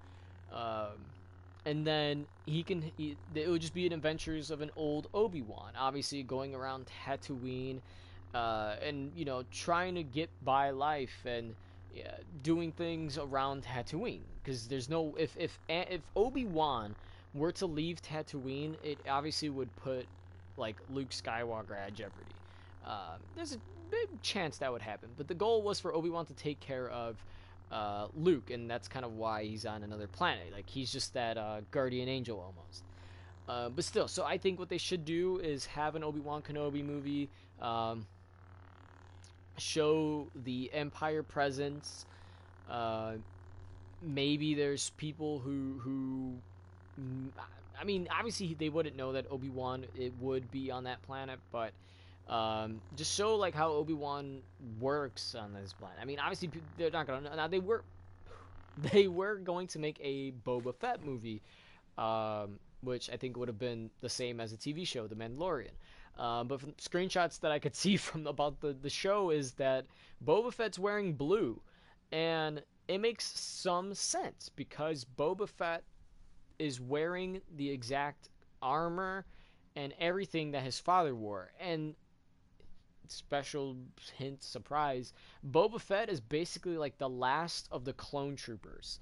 and then it would just be an adventures of an old Obi-Wan, obviously going around Tatooine, and trying to get by life and doing things around Tatooine, because there's no if Obi-Wan were to leave Tatooine, it obviously would put like Luke Skywalker at jeopardy. There's a big chance that would happen, but the goal was for Obi-Wan to take care of Luke, and that's kind of why he's on another planet. Like, he's just that guardian angel almost. But still, so I think what they should do is have an Obi-Wan Kenobi movie, show the Empire presence. Maybe there's people who I mean, obviously they wouldn't know that Obi-Wan it would be on that planet, but just show like how Obi-Wan works on this planet. I mean, obviously they're not gonna. Now they were going to make a Boba Fett movie, which I think would have been the same as a TV show, The Mandalorian. But from screenshots that I could see from about the show is that Boba Fett's wearing blue, and it makes some sense because Boba Fett is wearing the exact armor and everything that his father wore. And special hint, surprise, Boba Fett is basically like the last of the clone troopers,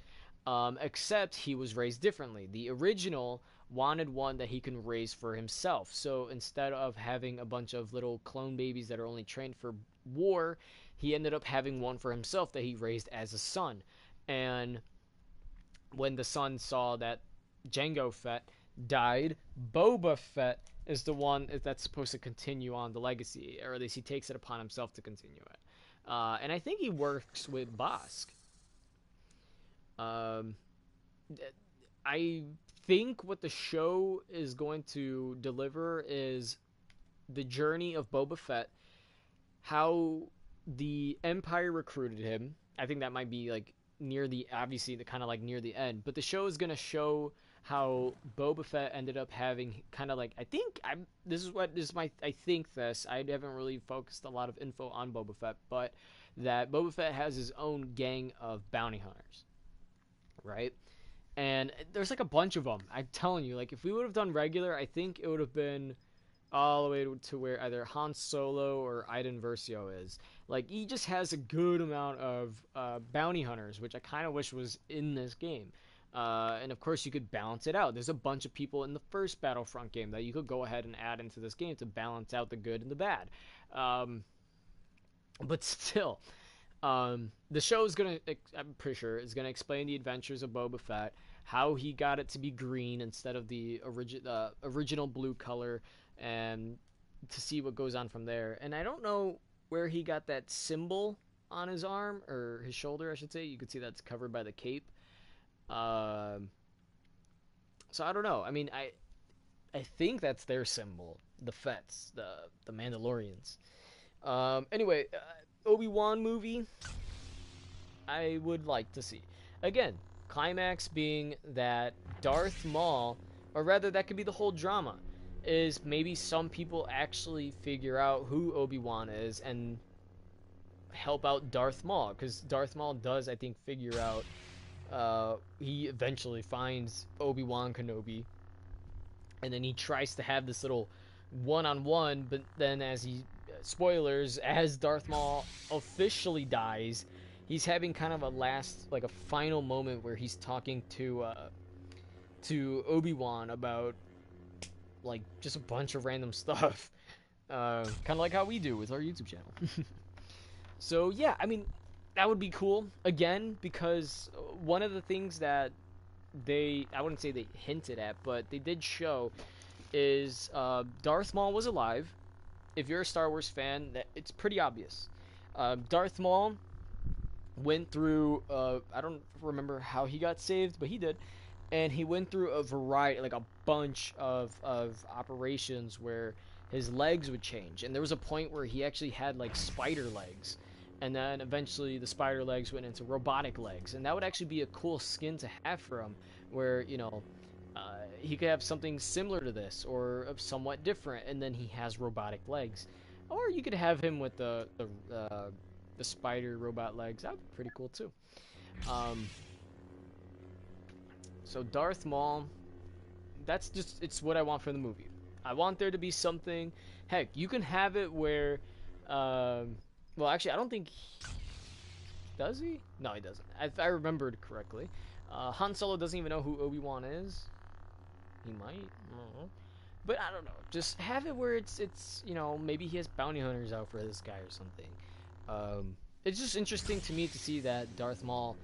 except he was raised differently. The original wanted one that he can raise for himself, so instead of having a bunch of little clone babies that are only trained for war, he ended up having one for himself that he raised as a son. And when the son saw that Jango Fett died, Boba Fett is the one that's supposed to continue on the legacy, or at least he takes it upon himself to continue it. And I think he works with Bosk. I think what the show is going to deliver is the journey of Boba Fett, how the Empire recruited him. I think that might be like near the, obviously the kind of like near the end, but the show is going to show how Boba Fett ended up having kind of like, I think I think this, I haven't really focused a lot of info on Boba Fett, but that Boba Fett has his own gang of bounty hunters, right? And there's like a bunch of them. I'm telling you, like if we would have done regular, I think it would have been all the way to where either Han Solo or Iden Versio is. Like, he just has a good amount of bounty hunters, which I kind of wish was in this game. And of course, you could balance it out. There's a bunch of people in the first Battlefront game that you could go ahead and add into this game to balance out the good and the bad. But still, The show is gonna, I'm pretty sure, is gonna explain the adventures of Boba Fett, how he got it to be green instead of the original blue color, and to see what goes on from there. And I don't know where he got that symbol on his arm or his shoulder, I should say. You can see that's covered by the cape. So I don't know. I mean, I think that's their symbol, the Fets, the Mandalorians. Anyway, Obi-Wan movie, I would like to see. Again, climax being that Darth Maul, or rather that could be the whole drama, is maybe some people actually figure out who Obi-Wan is and help out Darth Maul, because Darth Maul does, I think, figure out, he eventually finds Obi-Wan Kenobi, and then he tries to have this little one-on-one, but then spoilers, as Darth Maul officially dies, he's having kind of a last, like a final moment where he's talking to Obi-Wan about, like, just a bunch of random stuff. Kind of like how we do with our YouTube channel. So, yeah, I mean, that would be cool, again, because one of the things that I wouldn't say they hinted at, but they did show, is Darth Maul was alive. If you're a Star Wars fan, it's pretty obvious. Darth Maul went through, I don't remember how he got saved, but he did. And he went through a variety, like a bunch of operations where his legs would change. And there was a point where he actually had like spider legs. And then eventually the spider legs went into robotic legs. And that would actually be a cool skin to have for him, where, you know, he could have something similar to this or somewhat different, and then he has robotic legs. Or you could have him with the spider robot legs. That would be pretty cool too. So Darth Maul, it's what I want from the movie. I want there to be something. Heck, you can have it where, well, actually, I don't think does he? No, he doesn't. If I remembered correctly, Han Solo doesn't even know who Obi-Wan is. He might. I don't know. But I don't know. Just have it where it's you know, maybe he has bounty hunters out for this guy or something. It's just interesting to me to see that Darth Maul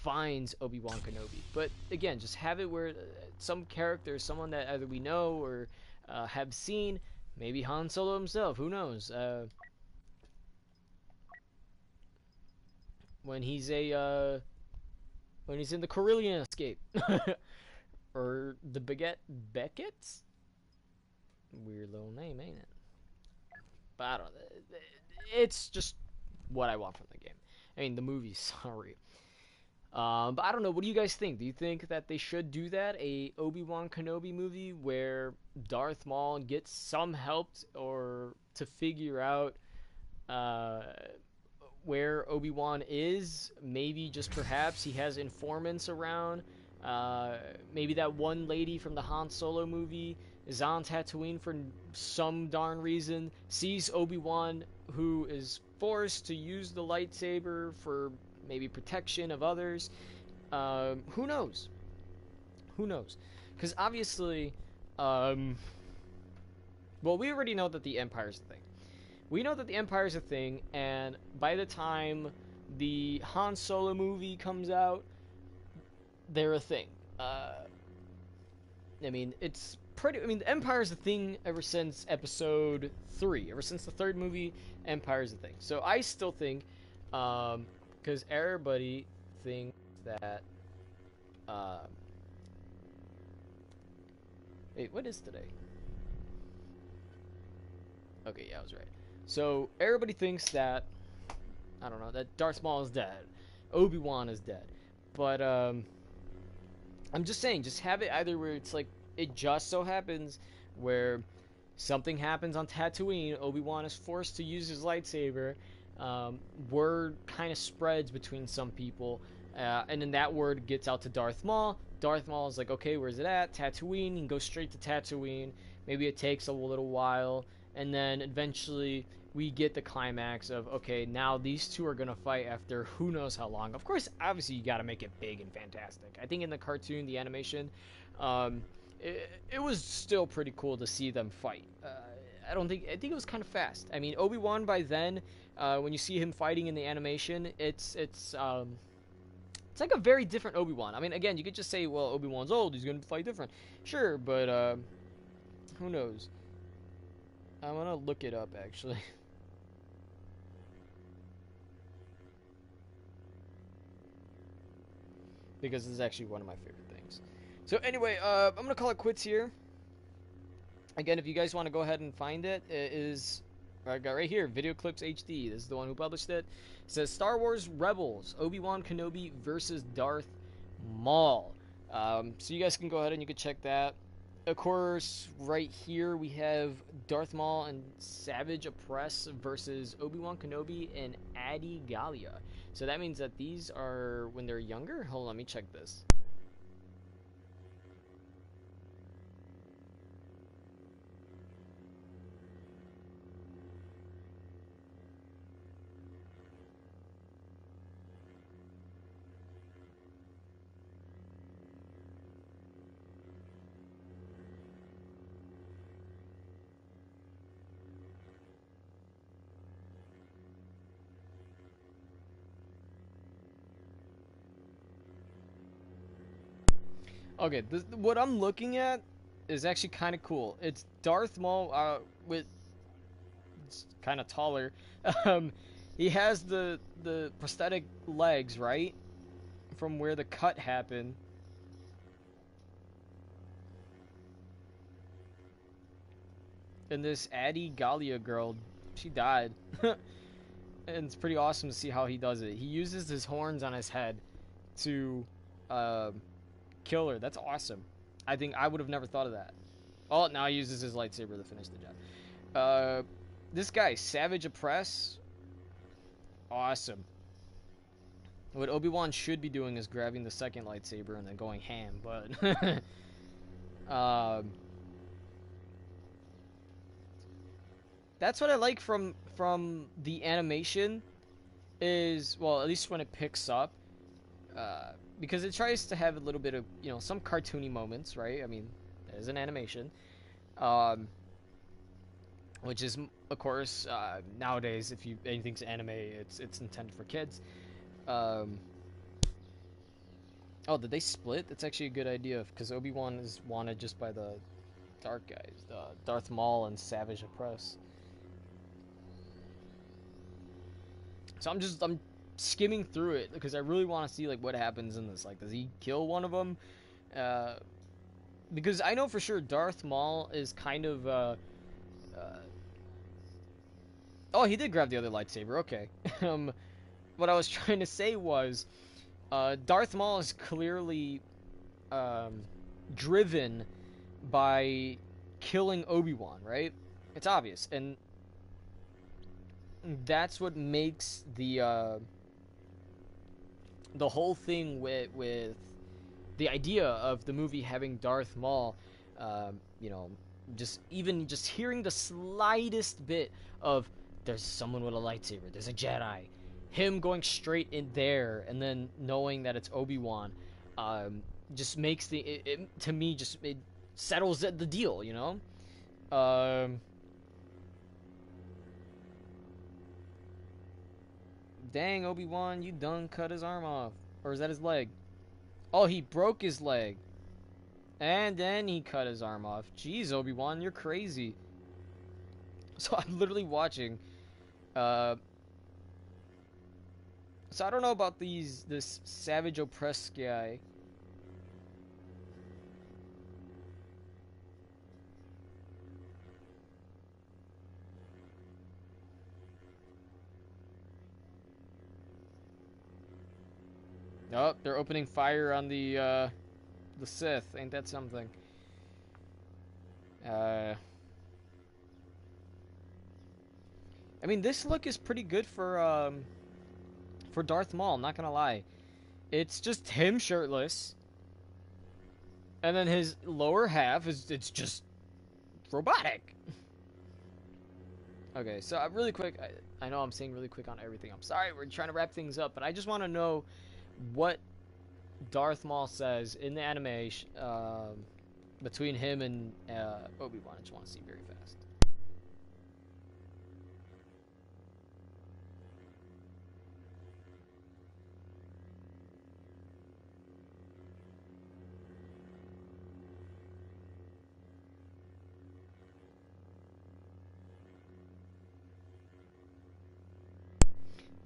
finds Obi-Wan Kenobi. But again, just have it where some character, someone that either we know or have seen, maybe Han Solo himself, who knows? When he's in the Corellian escape. Or the Beckett's? Weird little name, ain't it? But I don't know. It's just what I want from the game. I mean, the movie, sorry. But I don't know. What do you guys think? Do you think that they should do that? A Obi-Wan Kenobi movie where Darth Maul gets some help or to figure out where Obi-Wan is? Maybe just perhaps he has informants around. Maybe that one lady from the Han Solo movie is on Tatooine for some darn reason, sees Obi-Wan, who is forced to use the lightsaber for maybe protection of others. Who knows? Who knows? Because obviously, well, we already know that the Empire's a thing. We know that the Empire's a thing, and by the time the Han Solo movie comes out, they're a thing. I mean, it's pretty. I mean, the Empire's a thing ever since Episode 3. Ever since the third movie, Empire's a thing. So I still think, because everybody thinks that. Wait, what is today? Okay, yeah, I was right. So everybody thinks that, I don't know, that Darth Maul is dead, Obi-Wan is dead, but I'm just saying, just have it either where it's like, it just so happens where something happens on Tatooine, Obi-Wan is forced to use his lightsaber, word kind of spreads between some people, and then that word gets out to Darth Maul. Darth Maul is like, okay, where's it at? Tatooine. He can go straight to Tatooine. Maybe it takes a little while, and then eventually we get the climax of, okay, now these two are going to fight after who knows how long. Of course, obviously, you got to make it big and fantastic. I think in the cartoon, the animation, it was still pretty cool to see them fight. I think it was kind of fast. I mean, Obi-Wan by then when you see him fighting in the animation, it's like a very different Obi-Wan. I mean, again, you could just say, well, Obi-Wan's old, he's gonna fight different. Sure, but who knows? I'm gonna look it up actually. Because this is actually one of my favorite things. So anyway, I'm gonna call it quits here. Again, if you guys want to go ahead and find it, it is I got right here, Video Clips HD. This is the one who published it. It says Star Wars Rebels, Obi-Wan Kenobi versus Darth Maul. So you guys can go ahead and you can check that. Of course, right here we have Darth Maul and Savage Opress versus Obi-Wan Kenobi and Adi Gallia. So that means that these are when they're younger? Hold on, let me check this. Okay, what I'm looking at is actually kind of cool. It's Darth Maul with kind of taller. Um, he has the prosthetic legs, right? From where the cut happened. And this Adi Gallia girl, she died. And it's pretty awesome to see how he does it. He uses his horns on his head to kill her. That's awesome. I think I would have never thought of that. Oh, now he uses his lightsaber to finish the job. This guy, Savage Opress, awesome. What Obi-Wan should be doing is grabbing the second lightsaber and then going ham, but that's what I like from the animation is, well, at least when it picks up, because it tries to have a little bit of, you know, some cartoony moments, right? I mean, there's an animation, which is, of course, nowadays, if anything's anime, it's intended for kids. Oh, did they split? That's actually a good idea, because Obi-Wan is wanted just by the dark guys, Darth Maul and Savage Opress. So I'm skimming through it because I really want to see like what happens in this. Like, does he kill one of them? Because I know for sure Darth Maul is kind of oh, he did grab the other lightsaber. Okay. What I was trying to say was Darth Maul is clearly driven by killing Obi-Wan, right? It's obvious, and that's what makes the whole thing with the idea of the movie having Darth Maul, you know, just hearing the slightest bit of there's someone with a lightsaber, there's a Jedi, him going straight in there, and then knowing that it's Obi-Wan, just makes to me just it settles the deal, you know. Dang, Obi-Wan, you done cut his arm off. Or is that his leg? Oh, he broke his leg. And then he cut his arm off. Jeez, Obi-Wan, you're crazy. So I'm literally watching. So I don't know about this Savage Opress guy. Oh, they're opening fire on the Sith. Ain't that something? I mean, this look is pretty good for Darth Maul, I'm not gonna lie. It's just him shirtless. And then his lower half it's just robotic. Okay, so really quick, I know I'm saying really quick on everything. I'm sorry, we're trying to wrap things up, but I just want to know what Darth Maul says in the animation between him and Obi-Wan. I just want to see very fast.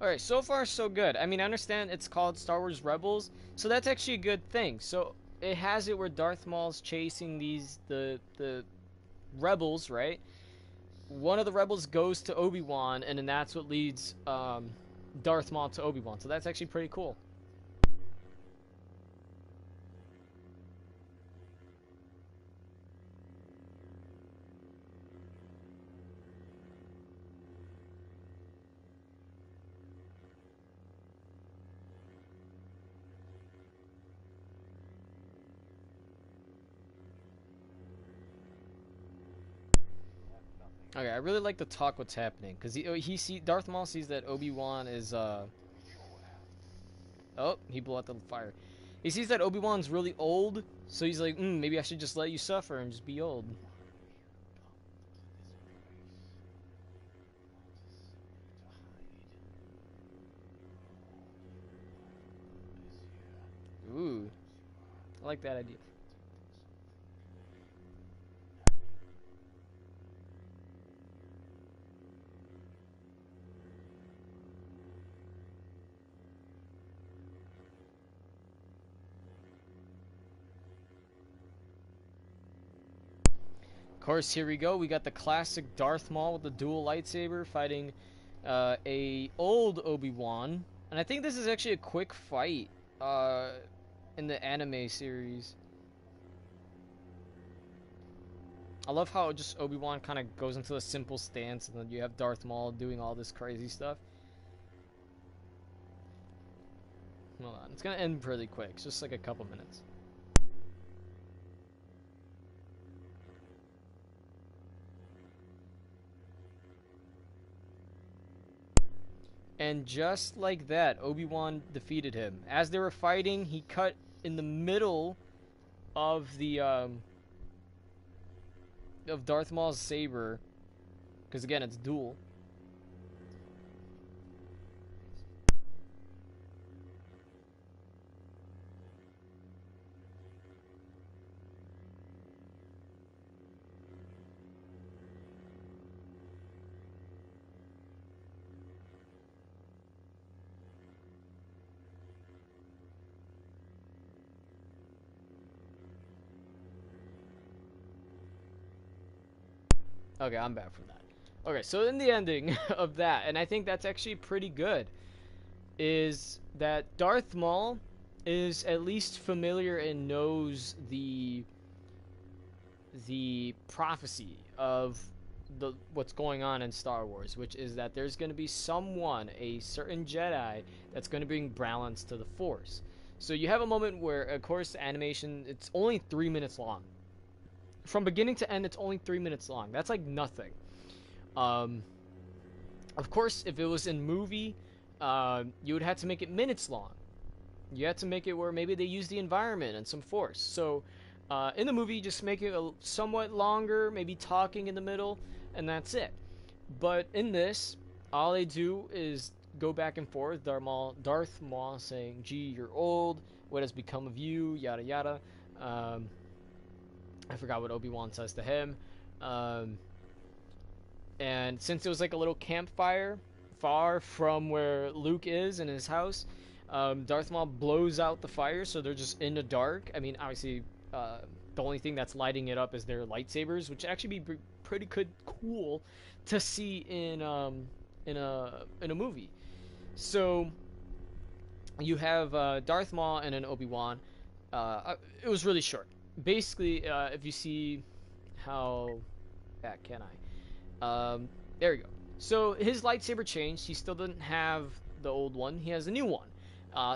Alright, so far so good. I mean, I understand it's called Star Wars Rebels, so that's actually a good thing. So it has it where Darth Maul's chasing the rebels, right? One of the rebels goes to Obi-Wan, and then that's what leads Darth Maul to Obi-Wan. So that's actually pretty cool. Okay, I really like to talk what's happening because Darth Maul sees that Obi-Wan is oh, he blew out the fire. He sees that Obi-Wan's really old, so he's like, maybe I should just let you suffer and just be old. Ooh, I like that idea. Of course, here we go. We got the classic Darth Maul with the dual lightsaber fighting a old Obi-Wan, and I think this is actually a quick fight in the anime series. I love how just Obi-Wan kind of goes into a simple stance, and then you have Darth Maul doing all this crazy stuff. Hold on, it's gonna end pretty quick. It's just like a couple minutes. And just like that, Obi-Wan defeated him. As they were fighting, he cut in the middle of the of Darth Maul's saber, because again, it's dual. Okay, I'm back from that. Okay, so in the ending of that, and I think that's actually pretty good, is that Darth Maul is at least familiar and knows the prophecy of the what's going on in Star Wars, which is that there's going to be someone, a certain Jedi, that's going to bring balance to the Force. So you have a moment where, of course, the animation, it's only 3 minutes long. From beginning to end, it's only 3 minutes long. That's like nothing. Of course, if it was in movie, you would have to make it minutes long. You had to make it where maybe they use the environment and some force. So, in the movie, just make it somewhat longer, maybe talking in the middle, and that's it. But in this, all they do is go back and forth. Darth Maul saying, "Gee, you're old. What has become of you?" Yada yada. I forgot what Obi-Wan says to him. And since it was like a little campfire far from where Luke is in his house, Darth Maul blows out the fire, so they're just in the dark. I mean, obviously, the only thing that's lighting it up is their lightsabers, which actually be pretty cool to see in a movie. So you have Darth Maul and an Obi-Wan. It was really short. Basically, if you see how back can I? There we go. So his lightsaber changed. He still doesn't have the old one. He has a new one.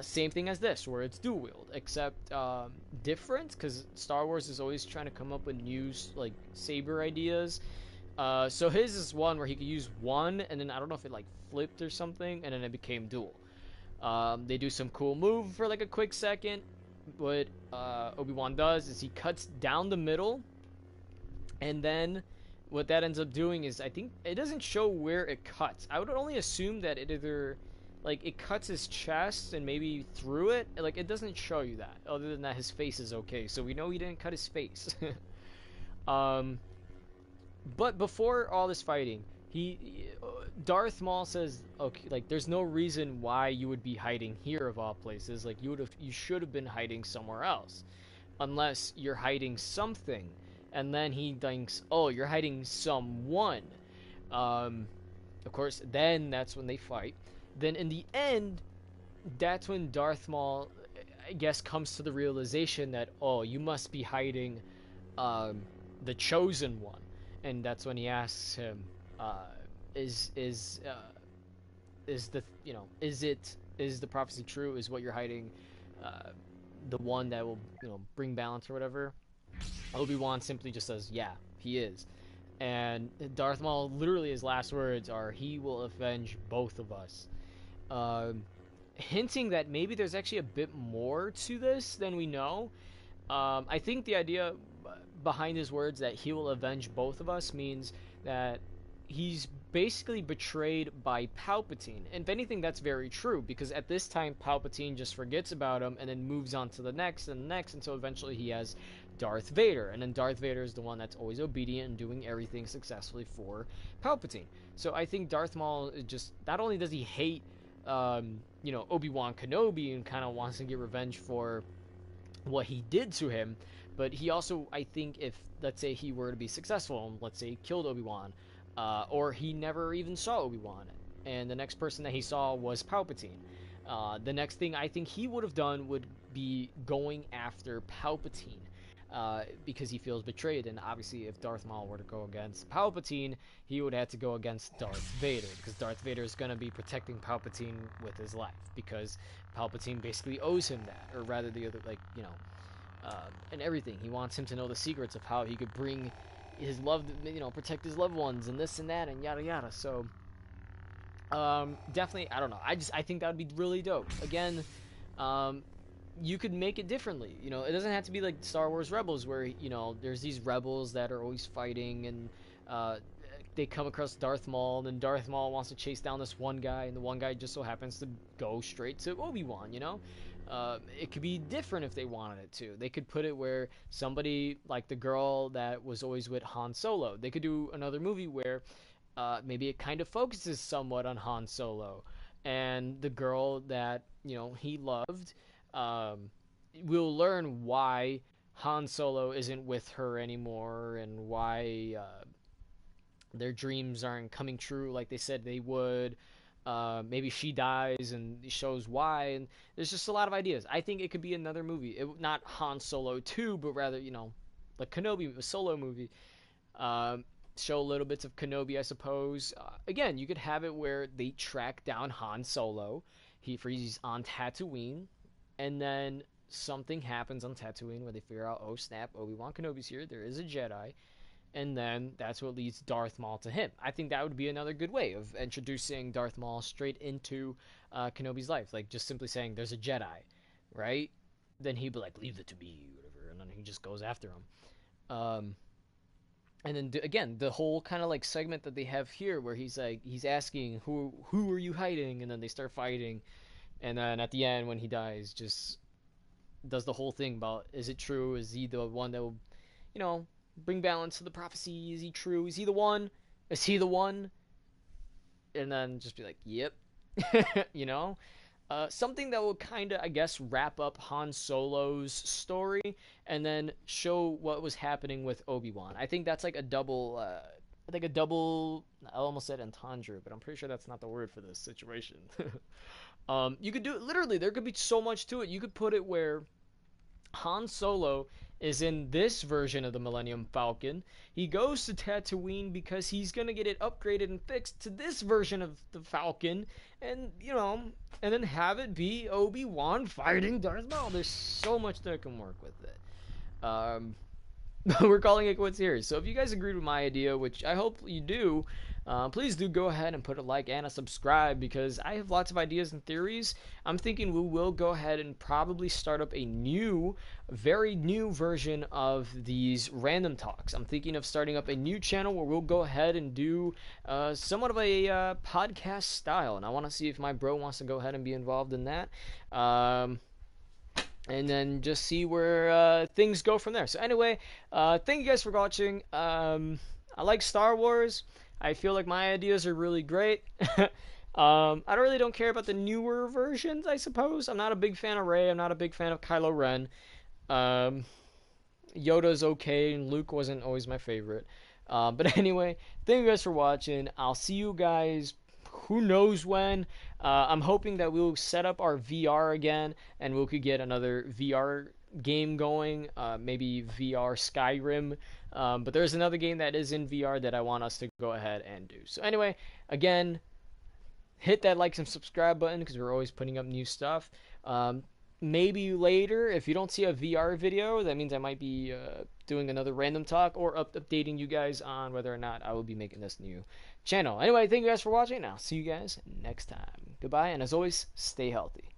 Same thing as this, where it's dual wield, except different, because Star Wars is always trying to come up with new like saber ideas. So his is one where he could use one, and then I don't know if it like flipped or something, and then it became dual. They do some cool move for like a quick second. What Obi-Wan does is he cuts down the middle, and then what that ends up doing is, I think it doesn't show where it cuts. I would only assume that it either like it cuts his chest and maybe through it. Like, it doesn't show you that. Other than that, his face is okay, so we know he didn't cut his face. But before all this fighting, Darth Maul says, okay, like there's no reason why you would be hiding here of all places. Like you should have been hiding somewhere else, unless you're hiding something. And then he thinks, oh, you're hiding someone. Um, of course, then that's when they fight. Then in the end, that's when Darth Maul, I guess, comes to the realization that, oh, you must be hiding um, the chosen one, and that's when he asks him, uh, is the is the prophecy true? Is what you're hiding uh, the one that will bring balance or whatever? Obi-Wan simply just says, yeah, he is. And Darth Maul, literally his last words are, he will avenge both of us. Um, Hinting that maybe there's actually a bit more to this than we know. I think the idea behind his words that he will avenge both of us means that he's basically betrayed by Palpatine. And if anything, that's very true, because at this time, Palpatine just forgets about him and then moves on to the next and the next until eventually he has Darth Vader. And then Darth Vader is the one that's always obedient and doing everything successfully for Palpatine. So I think Darth Maul is just, not only does he hate, Obi-Wan Kenobi and kind of wants to get revenge for what he did to him, but he also, I think, if let's say he were to be successful and let's say he killed Obi-Wan, or he never even saw Obi-Wan, and the next person that he saw was Palpatine, the next thing I think he would have done would be going after Palpatine, because he feels betrayed. And obviously, if Darth Maul were to go against Palpatine, he would have to go against Darth Vader, because Darth Vader is going to be protecting Palpatine with his life, because Palpatine basically owes him that, or rather the other, and everything. He wants him to know the secrets of how he could bring his love, protect his loved ones, and this and that, and yada yada. So, definitely, I don't know. I think that would be really dope. Again, you could make it differently. It doesn't have to be like Star Wars Rebels, where there's these rebels that are always fighting, and they come across Darth Maul, and then Darth Maul wants to chase down this one guy, and the one guy just so happens to go straight to Obi-Wan. It could be different if they wanted it to. They could put it where somebody like the girl that was always with Han Solo. They could do another movie where maybe it kind of focuses somewhat on Han Solo, and the girl that he loved. We'll learn why Han Solo isn't with her anymore, and why their dreams aren't coming true like they said they would. Maybe she dies and it shows why, and there's just a lot of ideas. I think it could be another movie. Not Han Solo 2, but rather, like Kenobi, a solo movie. Show little bits of Kenobi, I suppose. Again, you could have it where they track down Han Solo. He's on Tatooine, and then something happens on Tatooine where they figure out, oh snap, Obi-Wan Kenobi's here, there is a Jedi, and then that's what leads Darth Maul to him. I think that would be another good way of introducing Darth Maul straight into Kenobi's life, like just simply saying there's a Jedi, right? Then he'd be like, leave it to me, whatever, and then he just goes after him. And then again, the whole kind of like segment that they have here, where he's asking who are you hiding, and then they start fighting, and then at the end when he dies, just does the whole thing about, is it true? Is he the one that will, bring balance to the prophecy? Is he true? Is he the one? Is he the one? And then just be like, yep, something that will kind of, I guess, wrap up Han Solo's story, and then show what was happening with Obi-Wan. I think that's like a double. I almost said entendre, but I'm pretty sure that's not the word for this situation. You could do it literally. There could be so much to it. You could put it where Han Solo is in this version of the Millennium Falcon. He goes to Tatooine because he's gonna get it upgraded and fixed to this version of the Falcon, and and then have it be Obi-Wan fighting Darth Maul. There's so much that can work with it. We're calling it quits here. So if you guys agreed with my idea, which I hope you do, please do go ahead and put a like and a subscribe, because I have lots of ideas and theories. I'm thinking we will go ahead and probably start up a very new version of these random talks. I'm thinking of starting up a new channel where we'll go ahead and do somewhat of a podcast style, and I want to see if my bro wants to go ahead and be involved in that. And then just see where things go from there. So anyway, thank you guys for watching. I like Star Wars. I feel like my ideas are really great. I really don't care about the newer versions, I suppose. I'm not a big fan of Rey. I'm not a big fan of Kylo Ren. Um, Yoda's okay, and Luke wasn't always my favorite. But anyway, thank you guys for watching. I'll see you guys who knows when. I'm hoping that we'll set up our VR again, and we could get another VR game going, maybe VR Skyrim. But there's another game that is in VR that I want us to go ahead and do. So anyway, again, hit that like and subscribe button because we're always putting up new stuff. Maybe later, if you don't see a VR video, that means I might be doing another random talk or updating you guys on whether or not I will be making this new channel. Anyway, thank you guys for watching, and I'll see you guys next time. Goodbye, and as always, stay healthy.